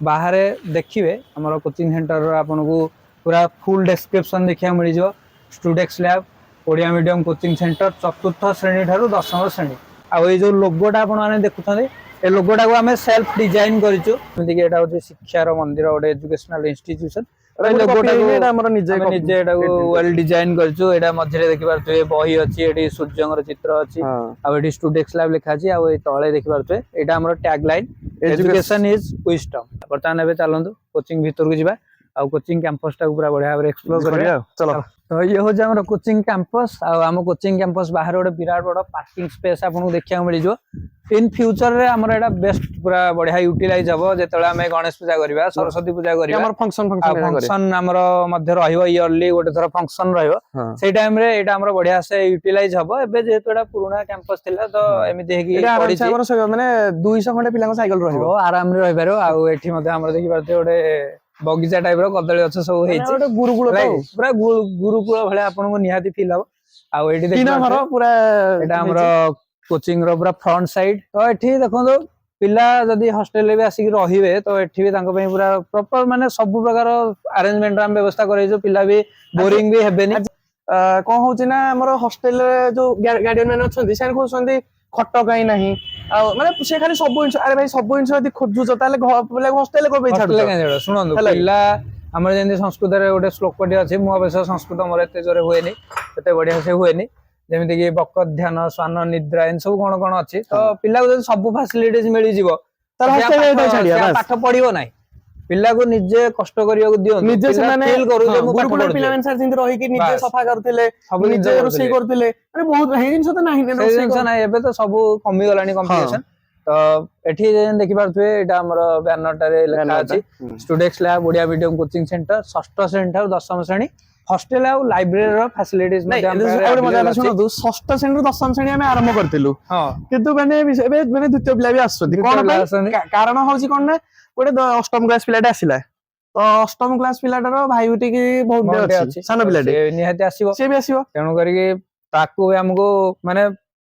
बाहर देखिए आम कोचिंग सेंटर आपन को पूरा फुल डिस्क्रिप्शन देखा मिल जाए Studex lab Odia medium coaching centre चतुर्थ श्रेणी ठारू दशम श्रेणी आउ ये जो लोगोटा आपने देखुं ए लोगोटा को आम सेल्फ डिजाइन करूँ शिक्षार मंदिर गोटे एजुकेशनल इंस्टीट्यूशन निजे वेल डिजाइन कर मझे देखिए बही अच्छी सूर्य चित्र अच्छी आउ स्टूडेंट्स लैब लिखा है तले देखिए यहाँ आम tag line education is wisdom बर्तमान चलतु कोचिंग भीतर को जावा आउ कोचिंग कैंपस टाक पूरा बढ़िया भाव एक्सप्लोर करिया चलो तो ये हूँ आम कोचिंग कैंपस आम कोचिंग कैंपस बाहर गोटे विराट बड़ पार्किंग स्पेस आपको देखा मिल जाए इन फ्यूचर रे हमर एटा बेस्ट पूरा बढ़िया यूटिलाइज हबो जेतले हमें गणेश पूजा करबा सरस्वती पूजा करबा हमर फंक्शन हमर मध्य रहइबो इयरली गोटे थरा फंक्शन रहइबो सेही टाइम रे एटा हमर बढ़िया से यूटिलाइज हबो एबे जेतो एटा पुराना कैंपस थिला तो एमिति हेकी पड़ी छै हमर माने 200 खंडे पिलांग साइकिल रहइबो आराम रे रहि पारो आ एठी मध्ये हमर देखि पारते गोटे बगीचा टाइप रो कदली गछ सब हेछि गोटे गुरुकुल पूरा गुरुकुल भले आपन को निहाती फील हबो आ एठी देखि घर पूरा एटा हमर कोचिंग रो पूरा फ्रंट साइड तो एठी देखो पिला जदि हॉस्टल भी आसिक रहिबे तो एठी भी तांको पे पूरा प्रॉपर माने सब प्रकार अरेंजमेंट हम व्यवस्था करैछो पिला भी बोरिंग भी हेबेनी कोन होछि ना हमर हॉस्टल रे जो गार्डियन मैन अछंती से कहउछंती खट काई नाही आ माने से खाली सब इंच अरे भाई सब इंच जदि खोजु छ ताले पिला हॉस्टल को पे छाडु सुनंदु पिला हमर जेंति संस्कृत रे गोटे श्लोकटी अछि मु अवश्य संस्कृत मोर एते जोरे हुएनी एते बढ़िया से हुएनी जेमिति कि बक ध्यान स्वान निद्रा इन सब कोन कोन अछि तो पिला को सब फैसिलिटीज मिली जिवो त हॉस्टल छाडिया पाठ पढिबो नै पिला को निजे कष्ट करियो दियो निजे से माने फील करू जे मु पाठ गुरुकुल पिला मन सर जिंदे रही कि निजे सफा करथिले सब निजे रोसई करथिले अरे बहुत हेइन छ त नाही ने रोसई नै एबे तो सब कमी गलानी कॉम्पिटिशन तो एठी देखि पारथुए एटा हमर बैनर टारे लिखा अछि students lab Odia medium coaching centre षष्ठ श्रेणी ठारू दशम श्रेणी हॉस्टल आ लाइब्रेरी रो फैसिलिटीज मध्ये हम सुनो षष्ठ श्रेणी रो दशम श्रेणी हम आरंभ करथिलु हां किंतु माने एबे माने द्वितीय पिला भी आसछथि कोन कारण होछि कोन ना गोटे अष्टम क्लास पिलाटे आसिला तो अष्टम क्लास पिलाटर भाई उठी की बहुत अछि सान पिलाटे निहाती आसीबो से भी आसीबो तेनु करी कि ताकू हमको माने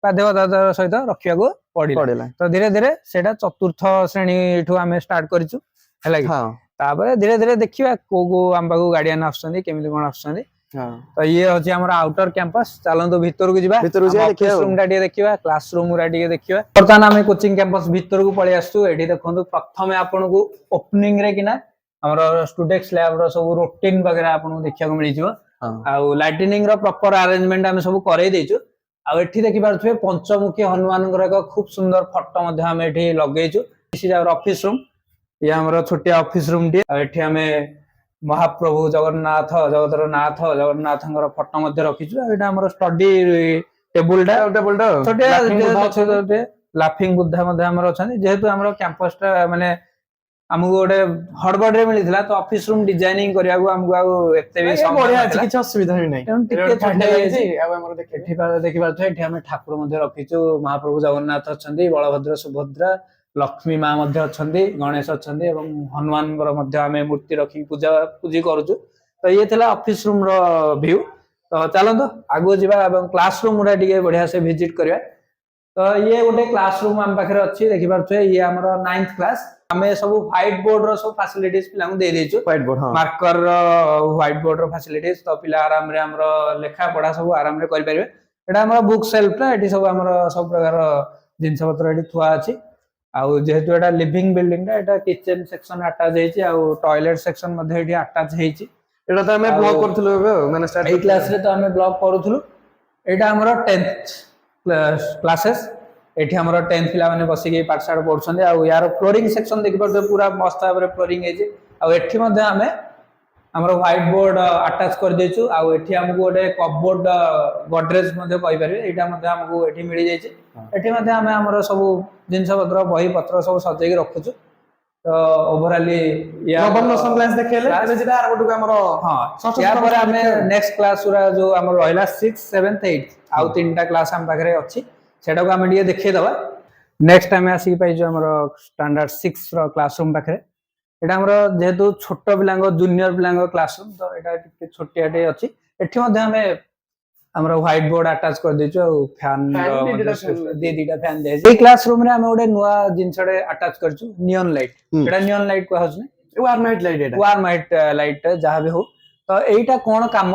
बाध्यता सहित रखिया को पड़िला तो धीरे धीरे सेटा चतुर्थ श्रेणी ठू आमे स्टार्ट करिछु हैला कि हां तापर धीरे धीरे देखिबा को आम बागु गार्डियन आछछन्ती केमिति कोन आछछन्ती हां तो ये होछि हमर आउटर कैंपस चलंतो भीतर को जिबा देखिया रूम टा देखिबा क्लासरूम रा देखिबा परतान आमे कोचिंग कैंपस भीतर को पळि आछू एठी देखंतु प्रथमे आपन को ओपनिंग रे किना हमर स्टूडेंट्स लैब रो सब रूटीन वगैरह आपन को देखिया को मिलि जिवो आ लाइटनिंग रो प्रॉपर अरेंजमेंट आमे सब करै देछु आ एठी देखि पारथुए पंचमुखी हनुमान एक खूब सुंदर फोटो मध्ये हम एठी लगेइछु this is our office room ये हमर छोटिया ऑफिस रूम टी एठी हमें महाप्रभु जगन्नाथ जगन्नाथंकर फोटो मध्ये रखिछु एटा हमर स्टडी टेबल छोटिया लाफिंग बुद्धा मध्ये हमर अछन जेहेतु हमर कैंपस टा माने हमको गोटे हड़बड़ रे मिलिथिला तो ऑफिस रूम डिजाइनिंग करिया को हमको एते भी बढ़िया अछि किछ असुविधा भी नै टिके ठंडा लागिछि आ हमर देखि पारथु एठी हम ठाकुर मध्ये रखिछु महाप्रभु जगन्नाथ अछंती बलभद्र सुभद्रा लक्ष्मी माँ मध्ये अछंती गणेश अछंती एवं हनुमान मध्ये हमें मूर्ति रखी पूजी करूछु तो ये थिला ऑफिस रूम रो व्यू तो चलंतो आगो जिबा एवं क्लासरूम रे टिके बढ़िया से विजिट करिया तो ये गोटे क्लासरूम हम पाखरे अछि देखि पारथु ये हमर 9th क्लास हमें सब व्हाइट बोर्ड रो सब फैसिलिटीज पिला को दे देछु व्हाइट बोर्ड हां मार्कर रो व्हाइट बोर्ड रो फैसिलिटीज तो पिला आराम रे हमर लेखा पढ़ा सब आराम रे करि परिबे एटा हमर बुक सेल्फ ला एठी सब हमर सब प्रकार जिंस पत्र एठी थुआ अछि आउ जेहेतु एटा लिविंग बिल्डिंग टा एटा किचन सेक्शन अटैच हेछि आउ टॉयलेट सेक्शन मध्ये एठी अटैच हेछि एटा तो हमें ब्लॉक करथुलो माने स्टार्ट ए क्लास रे तो हमें ब्लॉक करूथुलो एटा हमर 10th क्लासेस एठी हमर 10th पिला माने बसी के पाठ साड पढछन्ते आ यार फ्लोरिंग सेक्शन देखि परते पूरा मस्त भाबरे फ्लोरिंग हेछि आ एठी मध्ये हमें हमर व्हाइट बोर्ड अटैच कर देछु आ एठी हमको गोटे कपबोर्ड गोदरेज मध्ये कहि परिबे एटा मध्ये हमको एठी मिलि जायछि एठी मध्ये हमें हमर सब जिंस पत्र बही पत्र सब सजै के रखुछु तो ओवरऑली या नवम दशम क्लास देखेले एबे जेटा आर गोटु हमर हां या पर हमें नेक्स्ट क्लास उरा जो हमर रहला 6th 7th 8th आउ तीनटा क्लास हम पाखरे अछि सेटा को हम डिए देखै दबा नेक्स्ट टाइम आसी पाइ जो हमर स्टैंडर्ड 6 रो क्लासरूम पाखरे एटा हमर जेहेतु छोट पिलांग जूनियर पिलांग क्लासरूम तो एटा टिके छोटियाटे अछि एठी मध्ये हमें ଆମର ହ୍ୱାଇଟ ବୋର୍ଡ ଆଟାଚ କରିଦେଇଛୁ ଆଉ ଫ୍ୟାନ Fan ଦିଟା ଫ୍ୟାନ ଦିଆଯାଇଛି। ଏଇ କ୍ଲାସ ରୁମ ରେ ଆମେ ଗୋଟେ ନୂଆ ଜିନିଷଟେ ଆଟାଚ କରିଛୁ ନିଅନ ଲାଇଟ। ଏଟା ନିଅନ ଲାଇଟ କୁହାଯାଉଛି ୱାର୍ମ ନାଇଟ୍ ଲାଇଟ୍ ଏଟା ୱାର୍ମ ଲାଇଟ ଯାହା ବି ହଉ। ତ ଏଇଟା କଣ କାମ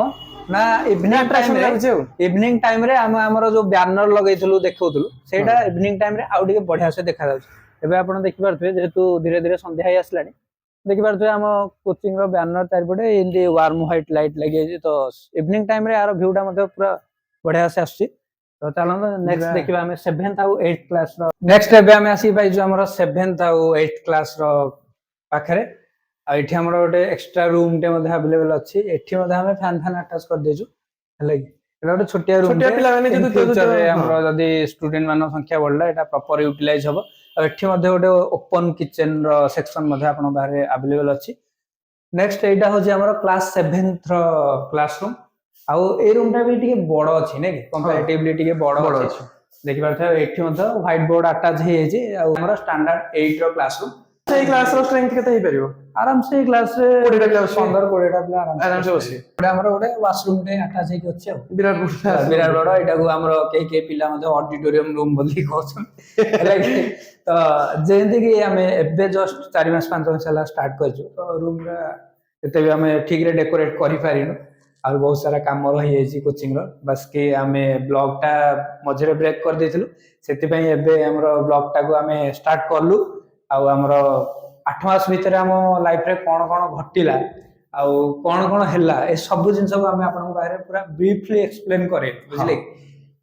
ନା ଇଭିନିଂ ଟାଇମ ରେ ଆମେ ଆମର ଯୋଉ ବ୍ୟାନର ଲଗେଇଥିଲୁ ଦେଖଉଥିଲୁ ସେଇଟା ଇଭିନିଂ ଟାଇମ ରେ ଆଉ ଟିକେ ବଢିଆ ସେ ଦେଖାଯାଉଛି। ଏବେ ଆପଣ ଦେଖିପାରୁଥିବେ ଯେହେତୁ ଧୀରେ ଧୀରେ ସନ୍ଧ୍ୟା ହେଇ ଆସିଲାଣି ଦେଖିପାରୁଥିବେ ଆମ କୋଚିଂ ର ବ୍ୟାନର ଚାରିପଟେ ଏମିତି ୱାର୍ମ ହ୍ୱାଇଟ ଲାଇଟ ଲାଗିଯାଇଛି। ତ ଇଭିନିଂ ଟାଇମ ରେ ଆର ଭିଉ ଟା ମଧ୍ୟ ପୁରା ବଢିଆ ସେ ଆସୁଛି। ତ ଚାଲନ୍ତୁ ନେକ୍ସଟ ଦେଖିବା ଆମେ 7th ଆଉ 8th କ୍ଲାସ ର। ନେକ୍ସଟ ଏବେ ଆମେ ଆସିକି ପାଇଛୁ ଆମର 7th ଆଉ 8th କ୍ଲାସ ର ପାଖରେ। ଆଉ ଏଠି ଆମର ଗୋଟେ ଏକ୍ସଟ୍ରା ରୁମ ଟେ ମଧ୍ୟ ଆଭେଲେବଲ ଅଛି। ଏଠି ମଧ୍ୟ ଆମେ ଫ୍ୟାନ ଆଟାଚ କରିଦେଇଛୁ ହେଲା କି। ଏଟା ଗୋଟେ ଛୋଟିଆ ରୁମ ଟେ ଫ୍ୟୁଚରରେ ଆମର ଯଦି ଷ୍ଟୁଡେଣ୍ଟ ମାନଙ୍କ ସଂଖ୍ୟା ବଢିଲା ଏଟା ପ୍ରପର ୟୁଟିଲାଇଜ ହବ। ଆଉ ଏଠି ମଧ୍ୟ ଗୋଟେ ଓପନ କିଚେନ ର ସେକ୍ସନ ମଧ୍ୟ ଆପଣଙ୍କ ପାଖରେ ଆଭେଲେବଲ ଅଛି। ନେକ୍ସଟ ଏଇଟା ହଉଛି ଆମର କ୍ଲାସ 7th ର କ୍ଲାସ ରୁମ। ଆଉ ଏଇ ରୁମ ଟା ବି ଟିକେ ବଡ ଅଛି ନାଇଁ କି କମ୍ପାରେଟିଭଲି ଟିକେ ବଡ ଅଛି। ଦେଖିପାରୁଥିବେ ଏଠି ମଧ୍ୟ ହ୍ୱାଇଟ ବୋର୍ଡ ଆଟାଚ ହେଇଯାଇଛି। ଆଉ ଆମର ଷ୍ଟାଣ୍ଡାର୍ଡ 8 ର କ୍ଲାସ ରୁମ। ସେଇ କ୍ଲାସ ର ଷ୍ଟ୍ରେଂଥ କେତେ ହେଇପାରିବ? ଆରାମ ସେ କ୍ଲାସ ରେ 20ଟା ପିଲା 15-20ଟା ପିଲା ଆରାମ ସେ ବସିବେ। ଆମର ଗୋଟେ ୱାଶରୁମ ଟେ ଆଟାଚ ହେଇକି ଅଛି ଆଉ ବିରାଟ ବଡ। ଏଟାକୁ ଆମର କେହି ପିଲା ମଧ୍ୟ ଅଡିଟୋରିୟମ ରୁମ ବୋଲି କହୁଛନ୍ତି ହେଲା କି। ତ ଯେମିତି କି ଆମେ ଏବେ ଜଷ୍ଟ 4-5 ମାସ ହେଲା ଷ୍ଟାର୍ଟ କରିଛୁ ତ ରୁମ ଟା ଏତେ ବି ଆମେ ଠିକ ରେ ଡେକୋରେଟ କରିପାରିନୁ। ଆଉ ବହୁତ ସାରା କାମ ରହିଯାଇଛି କୋଚିଂ ର ବାସ୍ କି ଆମେ ବ୍ଲଗ ଟା ମଝିରେ ବ୍ରେକ୍ କରିଦେଇଥିଲୁ। ସେଥିପାଇଁ ଏବେ ଆମର ବ୍ଲଗ ଟାକୁ ଆମେ ଷ୍ଟାର୍ଟ କଲୁ। ଆଉ ଆମର 8 ମାସ ଭିତରେ ଆମ ଲାଇଫ ରେ କଣ କଣ ଘଟିଲା ଆଉ କଣ କଣ ହେଲା ଏ ସବୁ ଜିନିଷକୁ ଆମେ ଆପଣଙ୍କ ପାଖରେ ପୁରା ବ୍ରିଫଲି ଏକ୍ସପ୍ଲେନ କରେ ବୁଝିଲେ।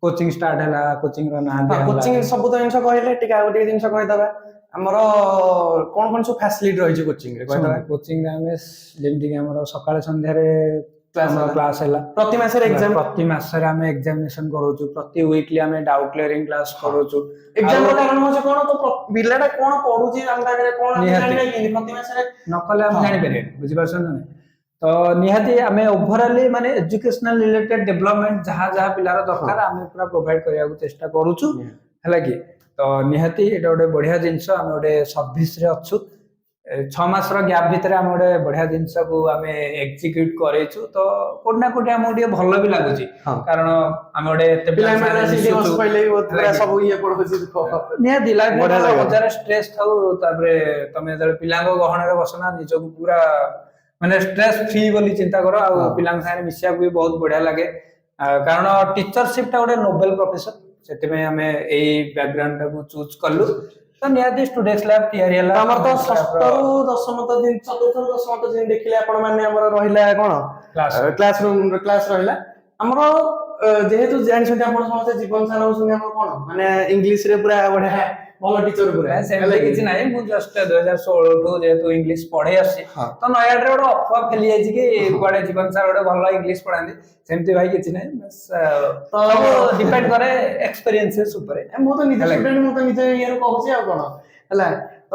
କୋଚିଂ ଷ୍ଟାର୍ଟ ହେଲା କୋଚିଂ ର ନାଁ ଦିଆ ହେଲା। କୋଚିଂ ସବୁ ତ ଜିନିଷ କହିଲେ ଟିକେ ଆଉ ଗୋଟେ ଜିନିଷ କହିଦବା ଆମର କଣ କଣ ସବୁ ଫ୍ୟାସିଲିଟି ରହିଛି କୋଚିଂ ରେ କହିଦବା। କୋଚିଂ ରେ ଆମେ ଯେମିତି କି ଆମର ସକାଳେ ସନ୍ଧ୍ୟାରେ କ୍ଲାସ ହେଲା। ପ୍ରତି ମାସରେ ଏକ୍ସାମ ପ୍ରତି ମାସରେ ଆମେ ଏକ୍ସାମିନେସନ କରୁଛୁ। ପ୍ରତି ୱିକଲି ଆମେ ଡାଉଟ କ୍ଲିୟରିଂ କ୍ଲାସ କରୁଛୁ। ଏକ୍ସାମ ର କାରଣ ହଉଛି କଣ ତ ପିଲାଟା କଣ ପଢୁଛି ଆମ ପାଖରେ କଣ ଜାଣିବା କି ପ୍ରତି ମାସରେ ନ କଲେ ଆମେ ଜାଣିପାରିବାନି ବୁଝିପାରୁଛନ୍ତି ନା। ତ ନିହାତି ଆମେ ଓଭରାଲି ମାନେ ଏଜୁକେଶନାଲ ରିଲେଟେଡ ଡେଭଲପମେଣ୍ଟ ଯାହା ଯାହା ପିଲାର ଦରକାର ଆମେ ପୁରା ପ୍ରୋଭାଇଡ କରିବାକୁ ଚେଷ୍ଟା କରୁଛୁ ହେଲା କି। ତ ନିହାତି ଏଇଟା ଗୋଟେ ବଢିଆ ଜିନିଷ। ଆମେ ଗୋଟେ ସର୍ଭିସ ରେ ଅଛୁ। 6 ମାସର ଗ୍ୟାପ ଭିତରେ ଆମେ ଗୋଟେ ବଢିଆ ଜିନିଷକୁ ଆମେ ଏକ୍ସିକ୍ୟୁଟ କରେଇଛୁ। ତ କୋଉଠି ନା କୋଉଠି ଆମକୁ ଟିକେ ଭଲ ବି ଲାଗୁଛି କାରଣ ଆମେ ଗୋଟେ ଏତେ ସବୁ ଇଏ ପଢୁଛି ନିହାତି ଲାଇଫରେ ହଜାରେ ଷ୍ଟ୍ରେସ ଥାଉ ତାପରେ ତମେ ଯେତେବେଳେ ପିଲାଙ୍କ ଗହଣରେ ବସନା ନିଜକୁ ପୁରା ମାନେ ଷ୍ଟ୍ରେସ ଫ୍ରି ବୋଲି ଚିନ୍ତା କର। ଆଉ ପିଲାଙ୍କ ସାଙ୍ଗରେ ମିଶିବାକୁ ବି ବହୁତ ବଢିଆ ଲାଗେ। କାରଣ ଟିଚରସିପ ଟା ଗୋଟେ ନୋବେଲ ପ୍ରଫେସନ। ସେଥିପାଇଁ ଆମେ ଏଇ ବ୍ୟାକଗ୍ରାଉଣ୍ଡ ଟାକୁ ଚୁଜ କଲୁ। ତ ନିହାତି ଷ୍ଟୁଡେଣ୍ଟସ ଲ୍ୟାବ ତିଆରି ହେଲା। ଆମର ତ 6ରୁ 10ମ ଦିନ 4ଥରୁ 10ମ ଦିନ ଦେଖିଲେ ଆପଣ ମାନେ ଆମର ରହିଲା କଣ କ୍ଲାସ ରହିଲା ଆମର ଯେହେତୁ ଜାଣିଛନ୍ତି ଆପଣ ସମସ୍ତେ ଜୀବନ ସାରା ହଉଛନ୍ତି ଆମର କଣ ମାନେ ଇଂଲିଶ ରେ ପୁରା ବଢିଆ ଭଲ ଟିଚର ପୁରା। ସେମିତି କିଛି ନାହିଁ। ମୁଁ ଜଷ୍ଟ 2016 ଠୁ ଯେହେତୁ ଇଂଲିଶ ପଢେଇ ଆସିଛି ତ ନୟାଗଡ଼ରେ ଗୋଟେ ଅଫୁଆ ଫେଲି ଯାଇଛି କି କୁଆଡେ ଜୀବନ ସାର ଗୋଟେ ଭଲ ଇଂଲିଶ ପଢାନ୍ତି। ସେମିତି ଭାଇ କିଛି ନାହିଁ। ସବୁ ଡିପେଣ୍ଡ କରେ ଏକ୍ସପେରିଏନ୍ସେସ୍ ଉପରେ। ମୁଁ ତ ନିଜ ଷ୍ଟୁଡେଣ୍ଟ ମୁଁ ତ ନିଜ ଇଏରୁ କହୁଛି ଆଉ କଣ ହେଲା। ତ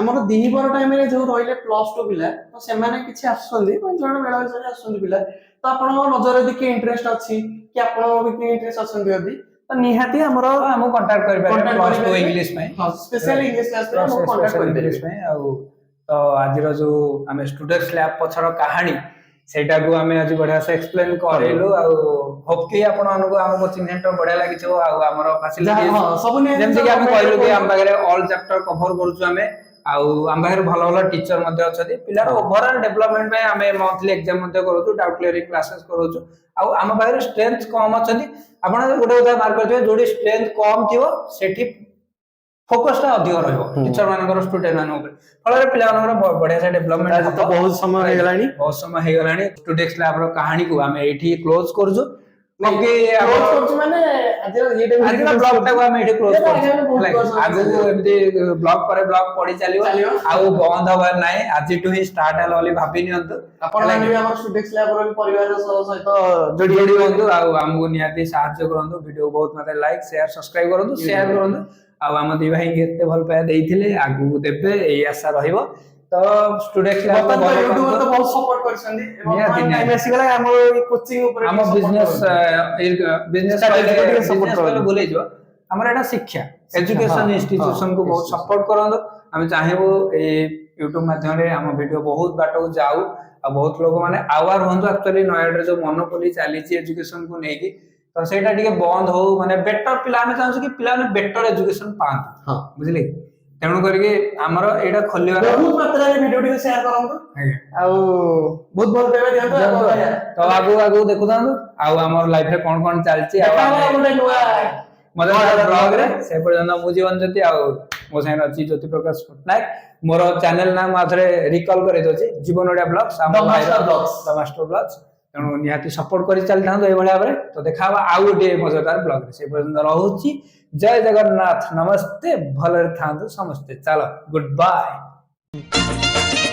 ଆମର ଦିହିପର ଟାଇମରେ ଯୋଉ ରହିଲେ +2 ପିଲା ତ ସେମାନେ କିଛି ଆସୁଛନ୍ତି 5 ଜଣ ବେଳ ହିସାବରେ ଆସୁଛନ୍ତି ପିଲା। ତ ଆପଣଙ୍କ ନଜରରେ ଯଦି କିଏ ଇଣ୍ଟରେଷ୍ଟ ଅଛି କି ଆପଣଙ୍କ ବି କିଏ ଇଣ୍ଟରେଷ୍ଟ ଅଛନ୍ତି ଯଦି ତ ନିହାତି ଆମର ଆମକୁ କଣ୍ଟାକ୍ଟ କରିପାରିବେ +2 ଇଂଲିଶ ପାଇଁ। ସ୍ପେଶାଲ ଇଂଲିଶ କ୍ଲାସ ପାଇଁ ଆମକୁ କଣ୍ଟାକ୍ଟ କରିପାରିବେ। ଆଉ ତ ଆଜିର ଯୋଉ ଆମେ ଷ୍ଟୁଡେଣ୍ଟସ ଲ୍ୟାବ ପଛର କାହାଣୀ ସେଇଟାକୁ ଆମେ ଆଜି ବଢିଆ ସେ ଏକ୍ସପ୍ଲେନ କରେଇଲୁ। ଆଉ ହୋପ କି ଆପଣମାନଙ୍କୁ ଆମ କୋଚିଂ ସେଣ୍ଟର ବଢିଆ ଲାଗିଥିବ। ଆଉ ଆମର ଫାସିଲିଟି ଯେମିତି କି ଆମେ କହିଲୁ କି ଆମ ପାଖରେ ଅଲ ଚାପ୍ଟର କଭର କରୁଛୁ ଆମେ। ଆଉ ଆମ ପାଖରେ ଭଲ ଭଲ ଟିଚର ମଧ୍ୟ ଅଛନ୍ତି। ପିଲାର ଓଭରଅଲ ଡେଭଲପମେଣ୍ଟ ପାଇଁ ଆମେ ମନ୍ଥଲି ଏକ୍ସାମ ମଧ୍ୟ କରୁଛୁ। ଡାଉଟ କ୍ଲିୟରିଂ କ୍ଲାसेସ କରୁଛୁ। ଆଉ ଆମ ପାଖରେ ଷ୍ଟ୍ରେନ୍ଥ କମ ଅଛନ୍ତି। ଆପଣ ଗୋଟେ କଥା ମାର୍କ କରିଥିବେ ଯୋଉଠି ଷ୍ଟ୍ରେନ୍ଥ କମ ଥିବ ସେଠି ଫୋକସ ଟା ଅଧିକ ରହିବ ଟିଚର ମାନଙ୍କର ଷ୍ଟୁଡେଣ୍ଟ ମାନଙ୍କ ଉପରେ। ଫଳରେ ପିଲାମାନଙ୍କର ବଢିଆ ସେ ଡେଭଲପମେଣ୍ଟ ହବ। ବହୁତ ସମୟ ହେଇଗଲାଣି ଷ୍ଟୁଡେଣ୍ଟସ ଲ୍ୟାବ ର କାହାଣୀକୁ ଆମେ ଏଇଠି କ୍ଲୋଜ କରୁଛୁ। ଆଗକୁ ଏମିତି ବ୍ଲଗ ପରେ ବ୍ଲଗ ପଢି ଚାଲିବ ଆଉ ବନ୍ଦ ହବାର ନାହିଁ। ଆଜିଠୁ ହିଁ ଷ୍ଟାର୍ଟ ହେଲା ବୋଲି ଭାବି ନିଅନ୍ତୁ। ଆପଣ ମାନେ ବି ଆମର ଷ୍ଟୁଡେଣ୍ଟସ ଲ୍ୟାବ ର ପରିବାର ସହିତ ଯୋଡି ହୁଅନ୍ତୁ। ଆଉ ଆମକୁ ନିହାତି ସାହାଯ୍ୟ କରନ୍ତୁ। ଭିଡିଓ ବହୁତ ମାତ୍ରାରେ ଲାଇକ୍ ସେୟାର ସବସ୍କ୍ରାଇବ କରନ୍ତୁ ସେୟାର କରନ୍ତୁ। ଆଉ ଆମ ଦି ଭାଇଙ୍କୁ ଏତେ ଭଲ ପାଇବା ଦେଇଥିଲେ ଆଗକୁ ଦେବେ ଏଇ ଆଶା ରହିବ। ତ ଷ୍ଟୁଡେଣ୍ଟସ ଲ୍ୟାବ ୟୁଟ୍ୟୁବର ତ ବହୁତ ସପୋର୍ଟ କରିଛନ୍ତି। ଟାଇମ ଆସିଗଲା ଆମ କୋଚିଂ ଉପରେ ଆମ ବିଜନେସ ଭୁଲିଯିବ। ଆମର ଏଟା ଶିକ୍ଷା ଏଜୁକେଶନ ଇନଷ୍ଟିଟ୍ୟୁସନ କୁ ବହୁତ ସପୋର୍ଟ କରନ୍ତୁ। ଆମେ ଚାହିଁବୁ ଏଇ ୟୁଟ୍ୟୁବ ମାଧ୍ୟମରେ ଆମ ଭିଡିଓ ବହୁତ ବାଟକୁ ଯାଉ आ बहुत लोग माने आवार होंतु एक्चुअली नयागढ़ जो मोनोपोली चली एजुकेशन को नहीं तो सेटा टिके बंद हो माने बेटर पिला में चाहू कि पिला में बेटर एजुकेशन पान हां बुझले तेणु करके हमर एटा खोलिवार बहुत मात्रा रे वीडियो टिके शेयर करंतु आ बहुत बहुत पेमेंट दियंतु तो आगु आगु देखु थांतु आ हमर लाइफ रे कोन चलची आ गोटे नुआ मदर ब्लॉग रे से पर्यंत मु जीवन जति आ मो साइन अछि ज्योति प्रकाश पटनायक मोर चैनल नाम आथरे रिकॉल करे दोछि जीवन Odia blogs the master blogs तेणु निहाती सपोर्ट करी चल थांतु ए भलिया बरे तो देखाबा आ गोटे मजेदार ब्लॉग रे से पर्यंत रहउछि जय जगन्नाथ नमस्ते भलरे थांतु समस्ते चलो गुड बाय